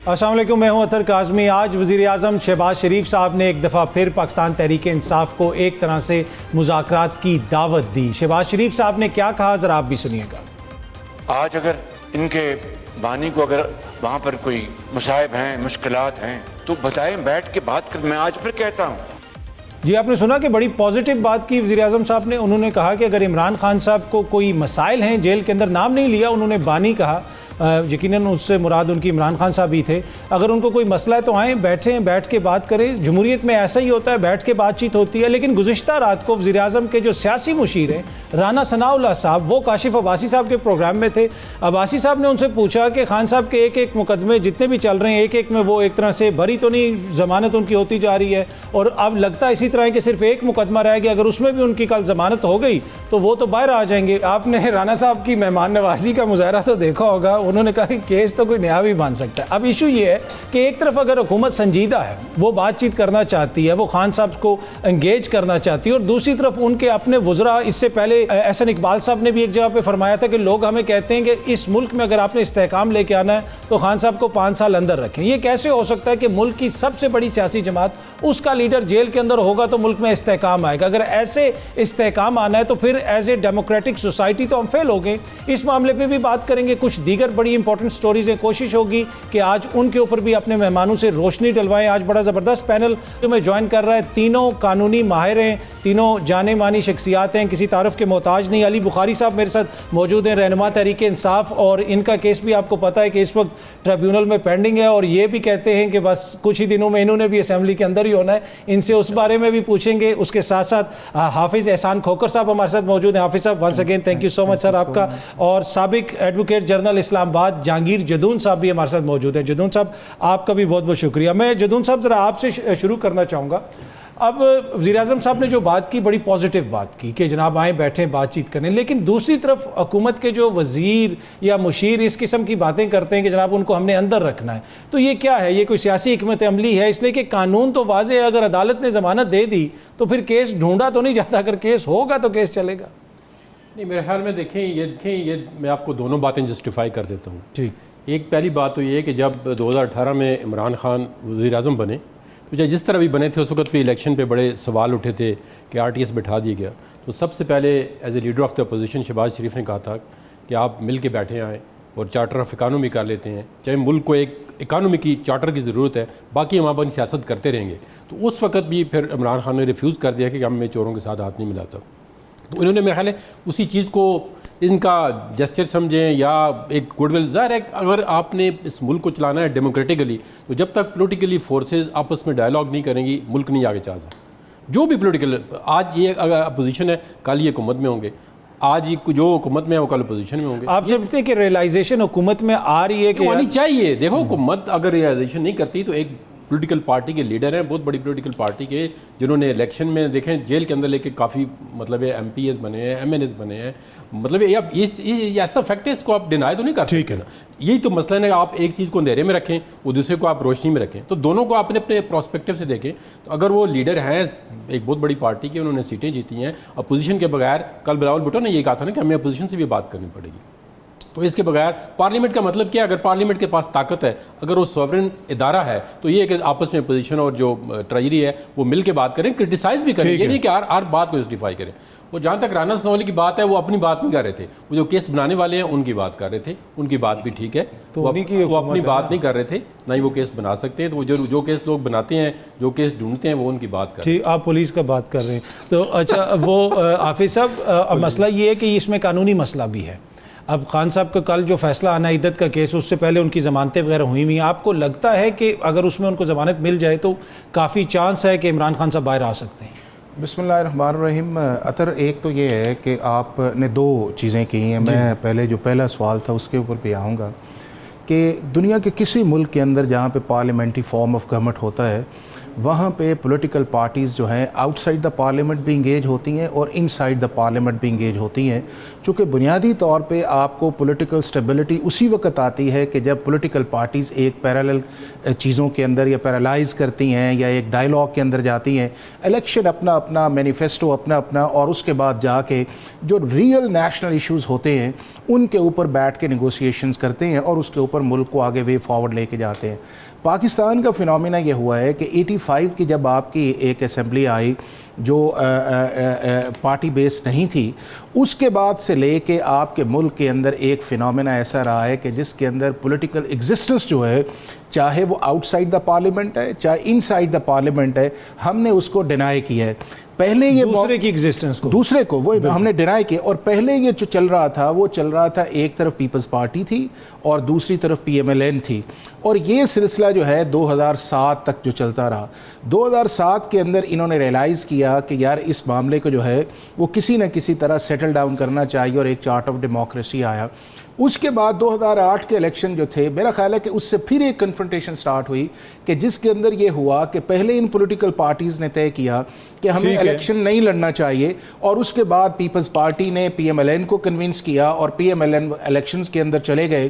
السلام علیکم، میں ہوں اطہر کاظمی۔ آج وزیراعظم شہباز شریف صاحب نے ایک دفعہ پھر پاکستان تحریک انصاف کو ایک طرح سے مذاکرات کی دعوت دی۔ شہباز شریف صاحب نے کیا کہا، ذرا آپ بھی سنیے گا۔ آج اگر ان کے بانی کو اگر وہاں پر کوئی مصائب ہیں، مشکلات ہیں تو بتائیں، بیٹھ کے بات کر۔ میں آج پھر کہتا ہوں، جی آپ نے سنا کہ بڑی پازیٹیو بات کی وزیراعظم صاحب نے۔ انہوں نے کہا کہ اگر عمران خان صاحب کو کوئی مسائل ہیں، جیل کے اندر نام نہیں لیا، انہوں نے بانی کہا، یقیناً اس سے مراد ان کی عمران خان صاحب ہی تھے۔ اگر ان کو کوئی مسئلہ ہے تو آئیں، بیٹھیں، بیٹھ کے بات کریں۔ جمہوریت میں ایسا ہی ہوتا ہے، بیٹھ کے بات چیت ہوتی ہے۔ لیکن گزشتہ رات کو وزیراعظم کے جو سیاسی مشیر ہیں رانا ثناء اللہ صاحب، وہ کاشف عباسی صاحب کے پروگرام میں تھے۔ عباسی صاحب نے ان سے پوچھا کہ خان صاحب کے ایک ایک مقدمے جتنے بھی چل رہے ہیں، ایک ایک میں وہ ایک طرح سے بری تو نہیں، ضمانت ان کی ہوتی جا رہی ہے، اور اب لگتا ہے اسی طرح کہ صرف ایک مقدمہ رہ گیا، اگر اس میں بھی ان کی کل ضمانت ہو گئی تو وہ تو باہر آ جائیں گے۔ آپ نے رانا صاحب کی مہمان نوازی کا مظاہرہ تو دیکھا ہوگا، انہوں نے کہا کہ کیس تو کوئی نیا بھی بن سکتا ہے۔ اب ایشو یہ ہے کہ ایک طرف اگر حکومت سنجیدہ ہے، وہ بات چیت کرنا چاہتی ہے، وہ خان صاحب کو انگیج کرنا چاہتی ہے، اور دوسری طرف ان کے اپنے وزراء، اس سے پہلے احسن اقبال صاحب نے بھی ایک جگہ پہ فرمایا تھا کہ لوگ ہمیں کہتے ہیں کہ اس ملک میں اگر آپ نے استحکام لے کے آنا ہے تو خان صاحب کو 5 سال اندر رکھیں۔ یہ کیسے ہو سکتا ہے کہ ملک کی سب سے بڑی سیاسی جماعت، اس کا لیڈر جیل کے اندر ہوگا تو ملک میں استحکام آئے گا؟ اگر ایسے استحکام آنا ہے تو پھر ایز اے ڈیموکریٹک سوسائٹی تو ہم فیل ہو گئے۔ اس معاملے پہ بھی بات کریں گے، کچھ دیگر بڑی امپورٹنٹ سٹوریز ہیں۔ کوشش ہوگی کہ آج ان کے اوپر بھی اپنے مہمانوں سے روشنی ڈلوائیں۔ آج بڑا زبردست پینل میں جوائن کر رہا ہے، تینوں قانونی ماہر ہیں، تینوں جانے مانی شخصیات ہیں، کسی تعارف کے محتاج نہیں۔ علی بخاری صاحب میرے ساتھ موجود ہیں، رہنما تحریک انصاف، اور ان کا کیس بھی آپ کو پتہ ہے کہ اس وقت ٹریبیونل میں پینڈنگ ہے، اور یہ بھی کہتے ہیں کہ بس کچھ ہی دنوں میں انہوں نے بھی اسمبلی کے اندر ہی ہونا ہے۔ ان سے اس بارے میں بھی پوچھیں گے۔ اس کے ساتھ ساتھ حافظ احسان کھوکھر صاحب ہمارے ساتھ موجود ہیں۔ حافظ صاحب once again thank you so much sir آپ کا، اور سابق ایڈوکیٹ جنرل اسلام آباد جہانگیر جدون صاحب بھی ہمارے ساتھ موجود ہیں۔ جدون صاحب آپ کا بھی بہت بہت شکریہ۔ میں جدون صاحب ذرا آپ سے شروع کرنا چاہوں گا۔ اب وزیراعظم صاحب نے جو بات کی، بڑی پازیٹیو بات کی کہ جناب آئیں، بیٹھیں، بات چیت کریں، لیکن دوسری طرف حکومت کے جو وزیر یا مشیر اس قسم کی باتیں کرتے ہیں کہ جناب ان کو ہم نے اندر رکھنا ہے، تو یہ کیا ہے؟ یہ کوئی سیاسی حکمت عملی ہے؟ اس لیے کہ قانون تو واضح ہے، اگر عدالت نے ضمانت دے دی تو پھر کیس ڈھونڈا تو نہیں جاتا، اگر کیس ہوگا تو کیس چلے گا۔ نہیں، میرے خیال میں دیکھیں یہ میں آپ کو دونوں باتیں جسٹیفائی کر دیتا ہوں۔ ٹھیک، ایک پہلی بات تو یہ ہے کہ جب 2018 میں عمران خان وزیر اعظم بنے، تو جس طرح بھی بنے تھے اس وقت پہ الیکشن پہ بڑے سوال اٹھے تھے کہ RTS بٹھا دیا گیا، تو سب سے پہلے as a leader of the opposition Shehbaz Sharif نے کہا تھا کہ آپ مل کے بیٹھے آئیں اور چارٹر آف اکانومی کر لیتے ہیں، چاہے ملک کو ایک اکانومی کی چارٹر کی ضرورت ہے، باقی ہم اپنی سیاست کرتے رہیں گے۔ تو اس وقت بھی پھر عمران خان نے ریفیوز کر دیا کہ ہم میں چوروں کے ساتھ ہاتھ نہیں ملاتا۔ تو انہوں نے میرے خیال ہے اسی چیز کو ان کا جسچر سمجھیں یا ایک گڈ ول۔ ظاہر ہے اگر آپ نے اس ملک کو چلانا ہے ڈیموکریٹکلی، تو جب تک پولیٹیکلی فورسز آپس میں ڈائلاگ نہیں کریں گی، ملک نہیں آگے چل سکتا۔ جو بھی پولیٹیکل، آج یہ اگر اپوزیشن ہے کل یہ حکومت میں ہوں گے، آج جو حکومت میں ہے وہ کل اپوزیشن میں ہوں گے۔ آپ سمجھتے ہیں کہ ریئلائزیشن حکومت میں آ رہی ہے کہ ہونی چاہیے؟ دیکھو، حکومت اگر ریئلائزیشن نہیں کرتی تو ایک پولیٹیکل پارٹی کے لیڈر ہیں، بہت بڑی پولیٹیکل پارٹی کے، جنہوں نے الیکشن میں دیکھیں جیل کے اندر لے کے کافی مطلب MPs بنے ہیں، MNAs بنے ہیں، مطلب یہ ایسا فیکٹ ہے، اس کو آپ ڈینائی تو نہیں کر سکتے نا۔ یہی تو مسئلہ ہے، آپ ایک چیز کو اندھیرے میں رکھیں، وہ دوسرے کو آپ روشنی میں رکھیں، تو دونوں کو آپ نے اپنے پراسپیکٹو سے دیکھیں۔ تو اگر وہ لیڈر ہیں ایک بہت بڑی پارٹی کے، انہوں نے سیٹیں جیتی ہیں اپوزیشن کے بغیر، کل بلاول بھٹو نے یہ کہا تھا نا کہ ہمیں اپوزیشن سے بھی بات کرنی پڑے گی، تو اس کے بغیر پارلیمنٹ کا مطلب کیا؟ اگر پارلیمنٹ کے پاس طاقت ہے، اگر وہ سوورن ادارہ ہے، تو یہ کہ آپس میں اپوزیشن اور جو ٹریجری ہے وہ مل کے بات کریں، کرٹیسائز بھی کریں، یہ نہیں کہ ہر بات کو جسٹیفائی کریں۔ وہ جہاں تک رانا ثناء کی بات ہے، وہ اپنی بات نہیں کر رہے تھے، وہ جو کیس بنانے والے ہیں ان کی بات کر رہے تھے، ان کی بات بھی ٹھیک ہے، وہ اپنی بات نہیں کر رہے تھے، نہ ہی وہ کیس بنا سکتے ہیں۔ تو جو کیس لوگ بناتے ہیں، جو کیس ڈھونڈتے ہیں، وہ ان کی بات کر رہے ہیں۔ ٹھیک، آپ پولیس کا بات کر رہے ہیں تو اچھا، وہ حافظ صاحب مسئلہ یہ ہے کہ اس میں قانونی مسئلہ بھی ہے۔ اب خان صاحب کا کل جو فیصلہ آنا عدت کا کیس، اس سے پہلے ان کی ضمانتیں وغیرہ ہوئی ہوئی ہیں، آپ کو لگتا ہے کہ اگر اس میں ان کو ضمانت مل جائے تو کافی چانس ہے کہ عمران خان صاحب باہر آ سکتے ہیں؟ بسم اللہ الرحمن الرحیم۔ اطہر، ایک تو یہ ہے کہ آپ نے 2 چیزیں کی ہیں، میں پہلے جو پہلا سوال تھا اس کے اوپر بھی آؤں گا کہ دنیا کے کسی ملک کے اندر جہاں پہ پارلیمنٹری فارم آف گورنمنٹ ہوتا ہے، وہاں پہ پولیٹیکل پارٹیز جو ہیں آؤٹ سائڈ دا پارلیمنٹ بھی انگیج ہوتی ہیں اور ان سائڈ دا پارلیمنٹ بھی انگیج ہوتی ہیں، چونکہ بنیادی طور پہ آپ کو پولیٹیکل سٹیبلٹی اسی وقت آتی ہے کہ جب پولیٹیکل پارٹیز ایک پیرالل چیزوں کے اندر یا پیرالائز کرتی ہیں یا ایک ڈائلاگ کے اندر جاتی ہیں، الیکشن اپنا اپنا، مینیفیسٹو اپنا اپنا، اور اس کے بعد جا کے جو ریئل نیشنل ایشوز ہوتے ہیں ان کے اوپر بیٹھ کے نیگوسیشنز کرتے ہیں اور اس کے اوپر ملک کو آگے وے فارورڈ لے کے جاتے ہیں. پاکستان کا فینومینا یہ ہوا ہے کہ 85 کی جب آپ کی ایک اسمبلی آئی جو پارٹی بیس نہیں تھی, اس کے بعد سے لے کے آپ کے ملک کے اندر ایک فینومینا ایسا رہا ہے کہ جس کے اندر پولیٹیکل ایگزسٹنس جو ہے, چاہے وہ آؤٹ سائڈ دا پارلیمنٹ ہے چاہے ان سائڈ دا پارلیمنٹ ہے, ہم نے اس کو ڈینائی کیا ہے. پہلے یہ دوسرے کی ایگزسٹنس کو, دوسرے کو وہ ہم نے ڈینائی کیا. اور پہلے یہ جو چل رہا تھا وہ چل رہا تھا, ایک طرف پیپلز پارٹی تھی اور دوسری طرف PMLN تھی, اور یہ سلسلہ جو ہے 2007 تک جو چلتا رہا. 2007 کے اندر انہوں نے ریئلائز کیا کہ یار اس معاملے کو جو ہے وہ کسی نہ کسی طرح سیٹل ڈاؤن کرنا چاہیے, اور ایک چارٹ آف ڈیموکریسی آیا. اس کے بعد 2008 کے الیکشن جو تھے, میرا خیال ہے کہ اس سے پھر ایک کنفرنٹیشن سٹارٹ ہوئی کہ جس کے اندر یہ ہوا کہ پہلے ان پولیٹیکل پارٹیز نے طے کیا کہ ہمیں الیکشن نہیں لڑنا چاہیے, اور اس کے بعد پیپلز پارٹی نے PMLN کو کنونس کیا اور PMLN الیکشنز کے اندر چلے گئے.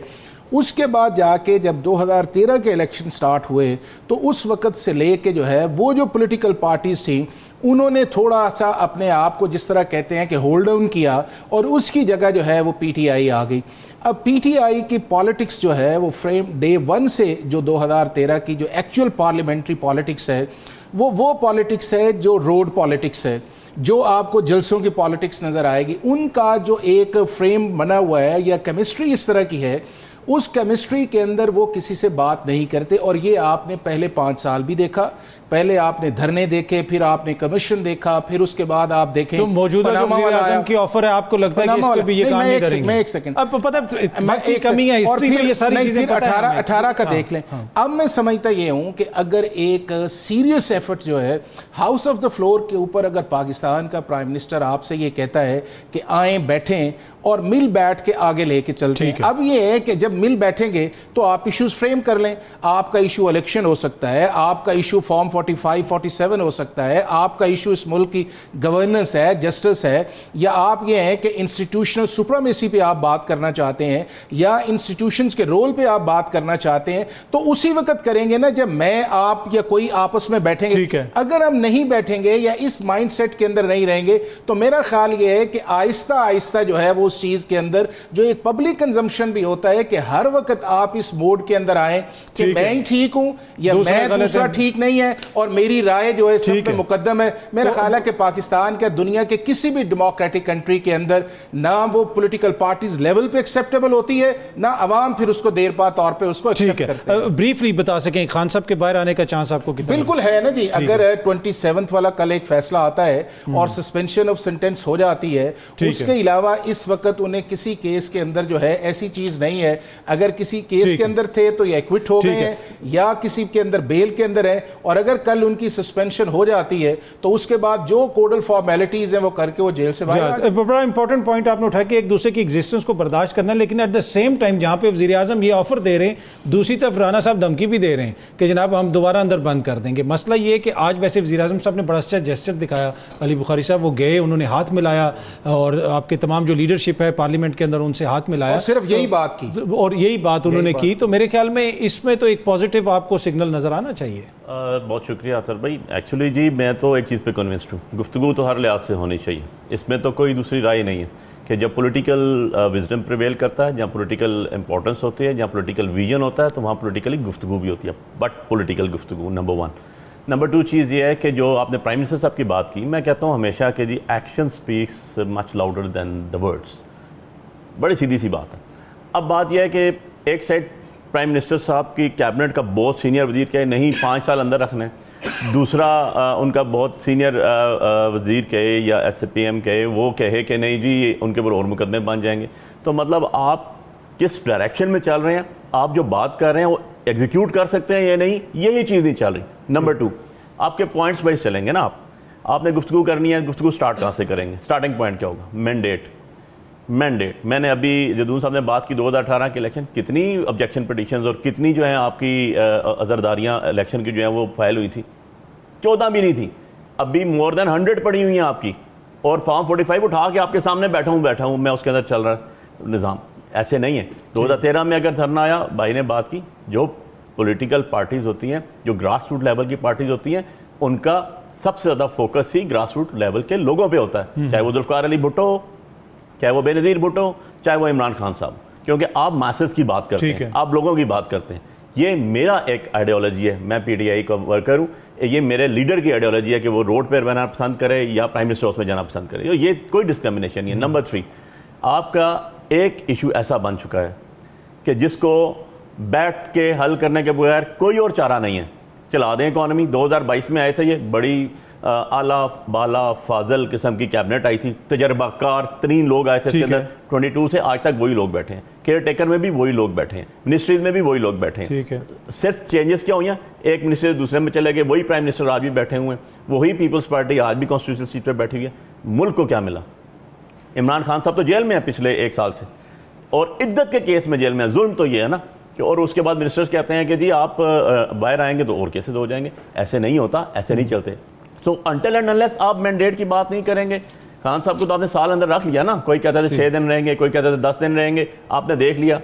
اس کے بعد جا کے جب 2013 کے الیکشن سٹارٹ ہوئے تو اس وقت سے لے کے جو ہے وہ جو پولیٹیکل پارٹیز تھیں انہوں نے تھوڑا سا اپنے آپ کو جس طرح کہتے ہیں کہ ہولڈ ڈاؤن کیا, اور اس کی جگہ جو ہے وہ PTI آ گئی. اب PTI کی پالیٹکس جو ہے وہ فریم ڈے 1 سے جو 2013 کی جو ایکچوئل پارلیمنٹری پالیٹکس ہے وہ پالیٹکس ہے جو روڈ پالیٹکس ہے, جو آپ کو جلسوں کی پالیٹکس نظر آئے گی. ان کا جو ایک فریم بنا ہوا ہے یا کیمسٹری اس طرح کی ہے, اس کیمسٹری کے اندر وہ کسی سے بات نہیں کرتے. اور یہ آپ نے پہلے 5 سال بھی دیکھا, پہلے آپ نے دھرنے دیکھے, پھر آپ نے کمیشن دیکھا, پھر اس کے بعد آپ دیکھیں تو موجودہ جو وزیر اعظم کی آفر ہے آپ کو لگتا ہے کہ اس پہ بھی یہ کام نہیں کریں گے؟ میں ایک سیکنڈ, اب پتہ ہے کمی ہے ہسٹری میں, یہ ساری چیزیں پتہ ہے 18 کا دیکھ لیں. اب میں سمجھتا یہ ہوں کہ اگر ایک سیریس ایفرٹ جو ہے ہاؤس آف دا فلور کے اوپر, اگر پاکستان کا پرائم منسٹر آپ سے یہ کہتا ہے کہ آئیں بیٹھیں اور مل بیٹھ کے آگے لے کے چلتے ہیں. اب یہ ہے کہ جب مل بیٹھیں گے تو آپ ایشوز فریم کر لیں. آپ کا ایشو الیکشن ہو سکتا ہے, آپ کا ایشو فارم 45 47 ہو سکتا ہے, آپ کا ایشو اس ملک کی گورننس ہے, جسٹس ہے, یا آپ یہ ہیں کہ انسٹیٹیوشنل سپرامیسی پہ آپ بات کرنا چاہتے ہیں یا انسٹیٹیوشنز کے رول پہ آپ بات کرنا چاہتے ہیں, تو اسی وقت کریں گے نا جب میں آپ یا کوئی آپس میں بیٹھیں گے. اگر ہم نہیں بیٹھیں گے یا اس مائنڈ سیٹ کے اندر نہیں رہیں گے تو میرا خیال یہ ہے کہ آہستہ آہستہ جو ہے وہ اس چیز کے اندر جو ایک پبلک کنزمپشن بھی ہوتا ہے کہ ہر وقت آپ اس موڈ کے اندر آئیں کہ میں ہی ٹھیک ہوں یا میں دوسرا ٹھیک نہیں ہے اور میری رائے جو ہے سب پہ مقدم ہے. میرا خیال ہے کہ پاکستان کا دنیا کے کسی بھی ڈیموکریٹک کنٹری کے اندر نہ وہ پولیٹیکل پارٹیز لیول پہ ایکسیپٹیبل ہوتی ہے, نہ عوام پھر اس کو دیر پا طور پہ اس کو ایکسیپٹ کرتے ہیں. بریفلی بتا سکیں خان صاحب کے باہر آنے کا چانس آپ کو کتنا؟ بالکل ہے نا جی. اگر 27 والا کل ایک فیصلہ آتا ہے اور سسپینشن آف سینٹینس ہو جاتی ہے, اس کے علاوہ اس وقت انہیں کسی کیس کے اندر جو ہے ایسی چیز نہیں ہے. اگر کسی کیس کے اندر تھے تو یہ ایکوٹ ہو گئے ہیں یا کسی کے اندر بیل کے اندر ہے, اور اگر کل ان کی سسپینشن ہو جاتی ہے تو اس کے بعد جو کوڈل فارمیلٹیز ہیں وہ کر کے وہ جیل سے باہر. بڑا امپورٹنٹ پوائنٹ آپ نے اٹھایا کہ ایک دوسرے کی ایگزسٹنس کو برداشت کرنا, لیکن ایٹ دا سیم ٹائم جہاں پہ وزیر اعظم یہ آفر دے رہے ہیں, دوسری طرف رانا صاحب دھمکی بھی دے رہے ہیں کہ جناب ہم دوبارہ اندر بند کر دیں گے. مسئلہ یہ ہے کہ آج ویسے وزیر اعظم صاحب نے بڑا اچھا جیسچر دکھایا, علی بخاری صاحب وہ گئے, انہوں نے ہاتھ ملایا اور آپ کے تمام جو لیڈرشپ ہے پارلیمنٹ کے اندر ان سے ہاتھ ملایا, اور صرف یہی بات کی اور یہی بات انہوں نے کی. تو میرے خیال میں اس میں تو ایک پازیٹیو آپ کو سگنل نظر آنا چاہیے. بہت شکریہ اطہر بھائی. ایکچولی جی میں تو ایک چیز پہ کنونسڈ ہوں, گفتگو تو ہر لحاظ سے ہونی چاہیے, اس میں تو کوئی دوسری رائے نہیں ہے کہ جب پولیٹیکل وزڈم پریویل کرتا ہے, جہاں پولیٹیکل امپورٹنس ہوتی ہے, جہاں پولیٹیکل ویژن ہوتا ہے, تو وہاں پولیٹیکلی گفتگو بھی ہوتی ہے, بٹ پولیٹیکل گفتگو نمبر 1. نمبر 2 چیز یہ ہے کہ جو آپ نے پرائم منسٹر صاحب کی بات کی, میں کہتا ہوں ہمیشہ کہ جی action speaks much louder than the words. بڑی سیدھی سی بات ہے. اب بات یہ ہے کہ ایک سائڈ پرائم منسٹر صاحب کی کیبنٹ کا بہت سینئر وزیر کہے نہیں 5 سال اندر رکھنا ہے, دوسرا ان کا بہت سینئر وزیر کہے یا SPM کہے وہ کہے کہ نہیں جی ان کے اوپر اور مقدمے بن جائیں گے. تو مطلب آپ کس ڈائریکشن میں چل رہے ہیں, آپ جو بات کر رہے ہیں وہ ایگزیکیوٹ کر سکتے ہیں یا نہیں, یہی چیز نہیں چل رہی. نمبر 2 آپ کے پوائنٹس وائز چلیں گے نا, آپ نے گفتگو کرنی ہے, گفتگو سٹارٹ کہاں سے کریں گے, سٹارٹنگ پوائنٹ کیا ہوگا, مینڈیٹ. میں نے ابھی جدون صاحب نے بات کی 2018 کے الیکشن, کتنی آبجیکشن پٹیشنز اور کتنی جو ہیں آپ کی عذرداریاں الیکشن کی جو ہیں وہ فائل ہوئی تھی, 14 بھی نہیں تھی. ابھی مور دین 100 پڑی ہوئی ہیں آپ کی, اور فارم 45 اٹھا کے آپ کے سامنے بیٹھا ہوں میں اس کے اندر چل رہا نظام. ایسے نہیں ہے. 2013 میں اگر دھرنا آیا, بھائی نے بات کی, جو پولیٹیکل پارٹیز ہوتی ہیں, جو گراس روٹ لیول کی پارٹیز ہوتی ہیں, ان کا سب سے زیادہ فوکس ہی گراس روٹ لیول کے لوگوں پہ ہوتا ہے, چاہے وہ ذوالفقار علی بھٹو ہو, چاہے وہ بےنظیر بھٹو چاہے وہ عمران خان صاحب, کیونکہ آپ ماسز کی بات کرتے ہیں, آپ لوگوں کی بات کرتے ہیں. یہ میرا ایک آئیڈیالوجی ہے, میں پی ٹی آئی کا ورکر ہوں, یہ میرے لیڈر کی آئیڈیالوجی ہے کہ وہ روڈ پہ رہنا پسند کرے یا پرائم منسٹر ہاؤس میں جانا پسند کرے. یہ کوئی ڈسکرمنیشن نہیں ہے. نمبر 3, آپ کا ایک ایشو ایسا بن چکا ہے کہ جس کو بیٹھ کے حل کرنے کے بغیر کوئی اور چارہ نہیں ہے. چلا دیں اکانومی. 2022 میں آئے تھے, یہ بڑی اعلیٰ بالا فاضل قسم کی کیبنٹ آئی تھی, تجربہ کار ترین لوگ آئے تھے اس کے اندر. 22 سے آج تک وہی لوگ بیٹھے ہیں, کیئر ٹیکر میں بھی وہی لوگ بیٹھے ہیں, منسٹریز میں بھی وہی لوگ بیٹھے ہیں. صرف چینجز کیا ہوئی ہیں, ایک منسٹر دوسرے میں چلے گئے, وہی پرائم منسٹر آج بھی بیٹھے ہوئے ہیں, وہی پیپلز پارٹی آج بھی کانسٹیٹیوشنل سیٹ پہ بیٹھی ہوئی ہے. ملک کو کیا ملا؟ عمران خان صاحب تو جیل میں ہیں پچھلے 1 سال سے, اور عدت کے کیس میں جیل میں ہیں. ظلم تو یہ ہے نا, اور اس کے بعد منسٹرز کہتے ہیں کہ جی آپ باہر آئیں گے تو اور کیسز ہو جائیں گے. ایسے نہیں ہوتا, ایسے نہیں چلتے. سو انٹل اینڈ انلیس آپ مینڈیٹ کی بات نہیں کریں گے. خان صاحب کو تو آپ نے سال اندر رکھ لیا نا, کوئی کہتا ہے 6 دن رہیں گے, کوئی کہتا ہے 10 دن رہیں گے. آپ نے دیکھ لیا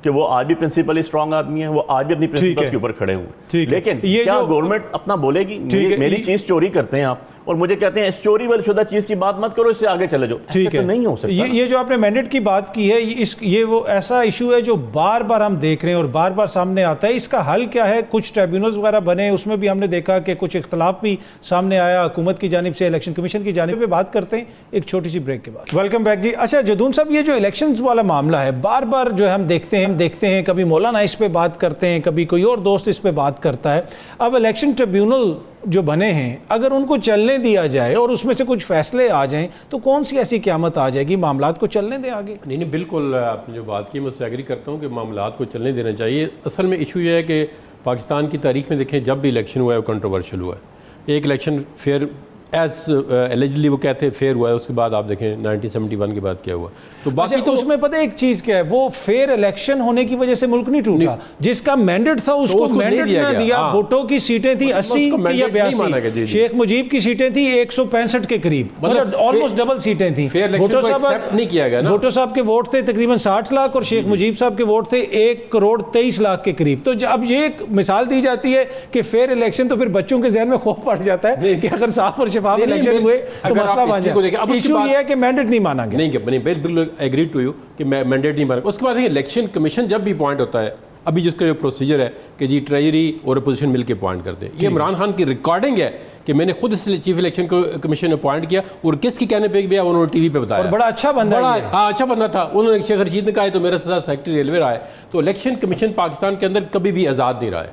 کہ وہ آج بھی پرنسپلی اسٹرانگ آدمی ہیں, وہ آج بھی اپنی پرنسپلز کے اوپر کھڑے ہوئے. لیکن کیا گورنمنٹ اپنا بولے گی میری چیز چوری کرتے ہیں آپ اور مجھے کہتے ہیں اس چوری والی شدہ چیز کی بات مت کرو, اس سے آگے چلے جاؤ؟ ایسا تو نہیں ہو سکتا. یہ جو آپ نے مینڈیٹ کی بات کی ہے, یہ وہ ایسا ایشو ہے جو بار بار ہم دیکھ رہے ہیں اور بار بار سامنے آتا ہے. اس کا حل کیا ہے؟ کچھ ٹریبیونلز وغیرہ بنے, اس میں بھی ہم نے دیکھا کہ کچھ اختلاف بھی سامنے آیا حکومت کی جانب سے, الیکشن کمیشن کی جانب پہ. بات کرتے ہیں ایک چھوٹی سی بریک کے بعد. ویلکم بیک جی. اچھا جدون صاحب, یہ جو الیکشنز والا معاملہ ہے بار بار جو ہے ہم دیکھتے ہیں کبھی مولانا اس پہ بات کرتے ہیں, کبھی کوئی اور دوست اس پہ بات کرتا ہے. اب الیکشن ٹریبیونل جو بنے ہیں اگر ان کو چلنے دیا جائے اور اس میں سے کچھ فیصلے آ جائیں تو کون سی ایسی قیامت آ جائے گی؟ معاملات کو چلنے دیں آگے. نہیں بالکل آپ نے جو بات کی میں اس سے ایگری کرتا ہوں کہ معاملات کو چلنے دینا چاہیے. اصل میں ایشو یہ ہے کہ پاکستان کی تاریخ میں دیکھیں جب بھی الیکشن ہوا ہے وہ کنٹروورشل ہوا ہے. ایک الیکشن فیئر ایز ایلیجلی وہ کہتے ہیں فیئر ہوا ہے, اس کے بعد آپ دیکھیں 1971 کے بعد کیا ہوا. تو باقی تو اس میں پتہ ایک چیز کیا ہے, وہ فیئر الیکشن ہونے کی وجہ سے ملک نہیں ٹوٹا. جس کا مینڈیٹ تھا اس کو مینڈیٹ نہ دیا. بھٹو کی سیٹیں تھیں 80 یا 82, شیخ مجیب کی سیٹیں تھیں 165 کے قریب, مطلب آلموسٹ ڈبل سیٹیں تھیں. بھٹو صاحب نہیں کیا گیا نا, بھٹو صاحب کے ووٹ تھے تقریباً 60 لاکھ اور شیخ مجیب صاحب کے ووٹ تھے 1 کروڑ 23 لاکھ کے قریب. تو اب یہ ایک مثال دی جاتی ہے کہ فیئر الیکشن, تو پھر بچوں کے ذہن میں خوف پڑ جاتا ہے کہ اگر صاف اور شفاف الیکشن ہوئے تو مسئلہ بن جائے. ایشو یہ ہے کہ مینڈیٹ نہیں مانا گیا. نہیں بالکل ایگری ٹو یو کہ مینڈیٹ نہیں مانا. اس کے بعد الیکشن کمیشن جب بھی اپوائنٹ ہوتا ہے, ابھی جس کا جو پروسیجر ہے کہ جی ٹریجری اور اپوزیشن مل کے اپوائنٹ کرتے ہیں, یہ عمران خان کی ریکارڈنگ ہے کہ میں نے خود اس چیف الیکشن کمیشن اپوائنٹ کیا اور کس کی کہنے پہ گیا انہوں نے ٹی وی پہ بتایا. اور بڑا اچھا بندہ ہے. ہاں اچھا بندہ تھا. انہوں نے شیخ رشید نے کہا تو میرے ساتھ سیکرٹری ریلوے رہا ہے. تو الیکشن کمیشن پاکستان کے اندر کبھی بھی آزاد نہیں رہا ہے.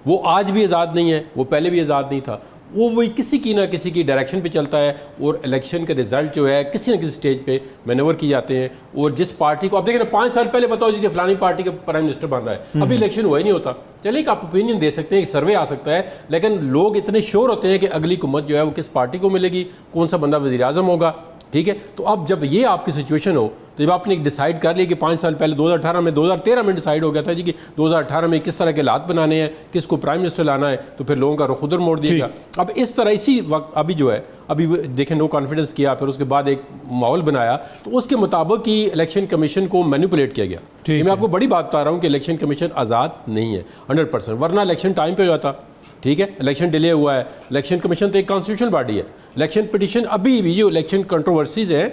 وہ آج بھی آزاد نہیں ہے, وہ پہلے بھی آزاد نہیں تھا. وہی کسی کی نہ کسی کی ڈائریکشن پہ چلتا ہے اور الیکشن کے رزلٹ جو ہے کسی نہ کسی سٹیج پہ مینور کی جاتے ہیں. اور جس پارٹی کو آپ دیکھیں نا 5 سال پہلے بتاؤ جی فلانی پارٹی کا پرائم منسٹر بن رہا ہے, ابھی الیکشن ہوا ہی نہیں ہوتا. چلیے کہ آپ اوپینین دے سکتے ہیں, ایک سروے آ سکتا ہے, لیکن لوگ اتنے شور ہوتے ہیں کہ اگلی حکومت جو ہے وہ کس پارٹی کو ملے گی, کون سا بندہ وزیر اعظم ہوگا. ٹھیک ہے, تو اب جب یہ آپ کی سچویشن ہو تو جب آپ نے ڈیسائیڈ کر لیا کہ 5 سال پہلے 2018 میں 2013 میں ڈیسائیڈ ہو گیا تھا جی کہ 2018 میں کس طرح کے حالات بنانے ہیں, کس کو پرائم منسٹر لانا ہے, تو پھر لوگوں کا رخ ادھر موڑ دیا گیا. اب اس طرح اسی وقت ابھی جو ہے ابھی دیکھیں نو کانفیڈنس کیا, پھر اس کے بعد ایک ماحول بنایا, تو اس کے مطابق ہی الیکشن کمیشن کو مینیپولیٹ کیا گیا. میں آپ کو بڑی بات بتا رہا ہوں کہ الیکشن کمیشن آزاد نہیں ہے 100%, ورنہ الیکشن ٹائم پہ ہو جاتا. ٹھیک ہے, الیکشن ڈیلے ہوا ہے. الیکشن کمیشن تو ایک کانسٹیٹیوشنل باڈی ہے. الیکشن پٹیشن ابھی بھی جو الیکشن کنٹروورسیز ہیں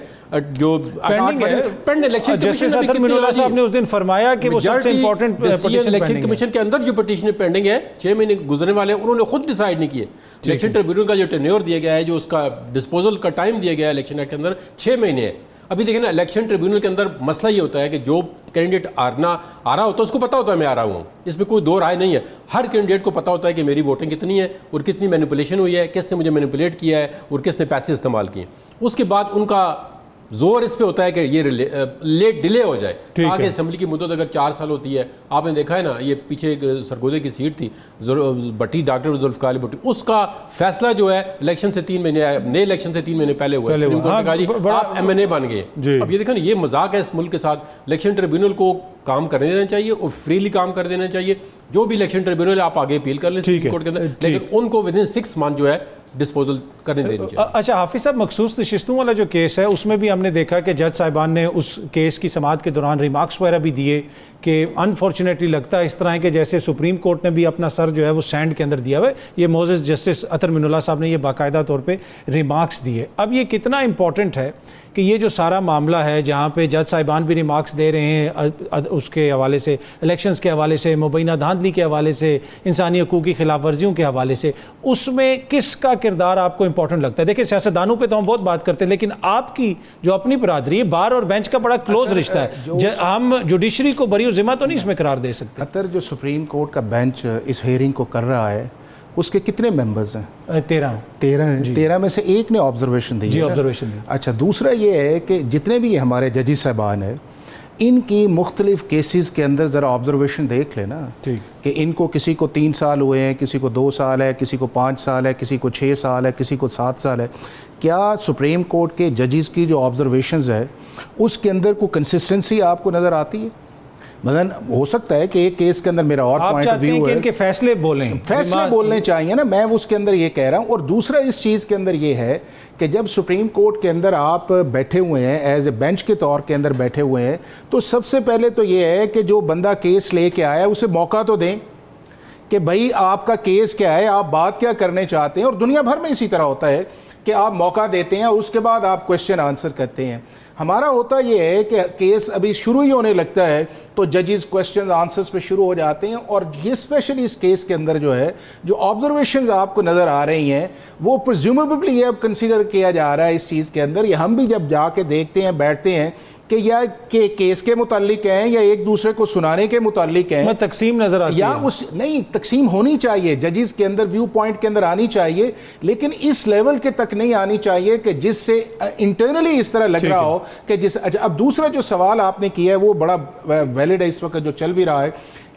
جو پینڈنگ ہے, جسٹس اطہر من اللہ صاحب نے اس دن فرمایا کہ وہ سب سے امپورٹنٹ پٹیشن الیکشن کمیشن کے اندر جو پٹیشن پینڈنگ ہے 6 مہینے گزرنے والے ہیں, انہوں نے خود ڈیسائیڈ نہیں کیے. الیکشن ٹریبیونل کا جو ٹینیور دیا گیا ہے, جو اس کا ڈسپوزل کا ٹائم دیا گیا ہے الیکشن ایکٹ کے اندر 6 مہینے ہے. ابھی دیکھیں نا الیکشن ٹریبیونل کے اندر مسئلہ یہ ہوتا ہے کہ جو کینڈیڈیٹ آ رہا ہوتا ہے اس کو پتا ہوتا ہے میں آ رہا ہوں, اس میں کوئی دو رائے نہیں ہے. ہر کینڈیڈیٹ کو پتا ہوتا ہے کہ میری ووٹنگ کتنی ہے اور کتنی مینیپولیشن ہوئی ہے, کس نے مجھے مینیپولیٹ کیا ہے اور کس نے پیسے استعمال کیے. اس کے بعد ان کا زور اس پہ ہوتا ہے کہ یہ لیٹ ڈیلے ہو جائے, تاکہ اسمبلی کی مدت اگر 4 سال ہوتی ہے, آپ نے دیکھا ہے نا یہ پیچھے ایک سرگودے کی سیٹ تھی بٹی, ڈاکٹر ذوالفقار علی بھٹی, اس کا فیصلہ جو ہے الیکشن سے 3 مہینے نئے الیکشن سے 3 مہینے پہلے ہوا ہے. سپریم کورٹ نے کہا جی آپ MNA بن گئے. اب یہ دیکھیں نا یہ مذاق ہے اس ملک کے ساتھ. الیکشن ٹریبیونل کو کام کرنے دینا چاہیے اور فریلی کام کر دینا چاہیے. جو بھی الیکشن ٹریبیونل آپ آگے اپیل کر لیں سپریم کورٹ کے اندر, لیکن ان کو ودن 6 منتھ جو ہے ڈسپوزل کرنے دینی چاہیے. اچھا حافظ صاحب, مخصوص نشستوں والا جو کیس ہے اس میں بھی ہم نے دیکھا کہ جج صاحبان نے اس کیس کی سماعت کے دوران ریمارکس وغیرہ بھی دیے کہ انفارچونیٹلی لگتا ہے اس طرح ہے کہ جیسے سپریم کورٹ نے بھی اپنا سر جو ہے وہ سینڈ کے اندر دیا ہوا ہے. یہ موزز جسٹس عطر من اللہ صاحب نے یہ باقاعدہ طور پہ ریمارکس دیے. اب یہ کتنا امپورٹنٹ ہے کہ یہ جو سارا معاملہ ہے جہاں پہ جج صاحبان بھی ریمارکس دے رہے ہیں اس کے حوالے سے, الیکشنز کے حوالے سے, مبینہ دھاندلی کے حوالے سے, انسانی حقوق کی خلاف ورزیوں کے حوالے سے, اس میں کس کا کردار آپ کو امپورٹنٹ لگتا ہے؟ دیکھیں سیاستدانوں پہ تو ہم بہت بات کرتے ہیں, لیکن آپ کی جو اپنی برادری ہے, بار اور بینچ کا بڑا کلوز رشتہ ہے, ہم جوڈیشری کو بری و ذمہ تو نہیں اس میں قرار دے سکتے. اطر جو سپریم کورٹ کا بینچ اس ہیئرنگ کو کر رہا ہے اس کے کتنے ممبرز ہیں؟ 13 ہیں. 13 میں سے ایک نے آبزرویشن دی. جی آبزرویشن دی. اچھا, دوسرا یہ ہے کہ جتنے بھی ہمارے ججی صاحبان ہیں ان کی مختلف کیسز کے اندر ذرا آبزرویشن دیکھ لینا کہ ان کو کسی کو 3 سال ہوئے ہیں, کسی کو 2 سال ہے, کسی کو 5 سال ہے, کسی کو 6 سال ہے, کسی کو 7 سال ہے. کیا سپریم کورٹ کے ججز کی جو آبزرویشنز ہے اس کے اندر کوئی کنسسٹنسی آپ کو نظر آتی ہے؟ مثلاً ہو سکتا ہے کہ ایک کیس کے اندر میرا اور پوائنٹ آف ویو ہے, ان کے فیصلے بولیں, فیصلے بولنے چاہیے نا, میں اس کے اندر یہ کہہ رہا ہوں. اور دوسرا اس چیز کے اندر یہ ہے کہ جب سپریم کورٹ کے اندر آپ بیٹھے ہوئے ہیں ایز اے بینچ کے طور کے اندر بیٹھے ہوئے ہیں, تو سب سے پہلے تو یہ ہے کہ جو بندہ کیس لے کے آیا اسے موقع تو دیں کہ بھائی آپ کا کیس کیا ہے, آپ بات کیا کرنے چاہتے ہیں. اور دنیا بھر میں اسی طرح ہوتا ہے کہ آپ موقع دیتے ہیں اور اس کے بعد آپ کویشچن آنسر کرتے ہیں. ہمارا ہوتا یہ ہے کہ کیس ابھی شروع ہی ہونے لگتا ہے تو ججز کویشچن آنسرز پہ شروع ہو جاتے ہیں. اور یہ اسپیشلی اس کیس کے اندر جو ہے جو آبزرویشنز آپ کو نظر آ رہی ہیں وہ پرزیومیبلی یہ اب کنسیڈر کیا جا رہا ہے اس چیز کے اندر, یا ہم بھی جب جا کے دیکھتے ہیں بیٹھتے ہیں کہ یا کہ کیس کے متعلق ہیں یا ایک دوسرے کو سنانے کے متعلق ہیں, تقسیم نظر آتی یا ہے. اس نہیں تقسیم ہونی چاہیے ججز کے اندر, ویو پوائنٹ کے اندر آنی چاہیے, لیکن اس لیول کے تک نہیں آنی چاہیے کہ جس سے انٹرنلی اس طرح لگ رہا ہو کہ جس. اب دوسرا جو سوال آپ نے کیا ہے وہ بڑا ویلڈ ہے اس وقت جو چل بھی رہا ہے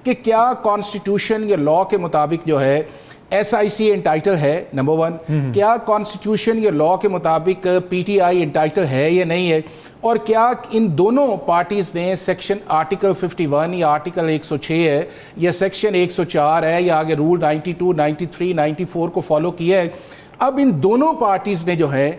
کہ کیا کانسٹیٹیوشن یا لا کے مطابق جو ہے ایس آئی سی انٹائٹل ہے, نمبر 1. کیا کانسٹیٹیوشن یا لا کے مطابق پی ٹی آئی انٹائٹل ہے یا نہیں ہے, اور کیا ان دونوں پارٹیز نے سیکشن آرٹیکل 51 یا آرٹیکل 106 ہے یا سیکشن 104 ہے یا آگے رول 92, 93, 94 کو فالو کیا ہے. اب ان دونوں پارٹیز نے جو ہے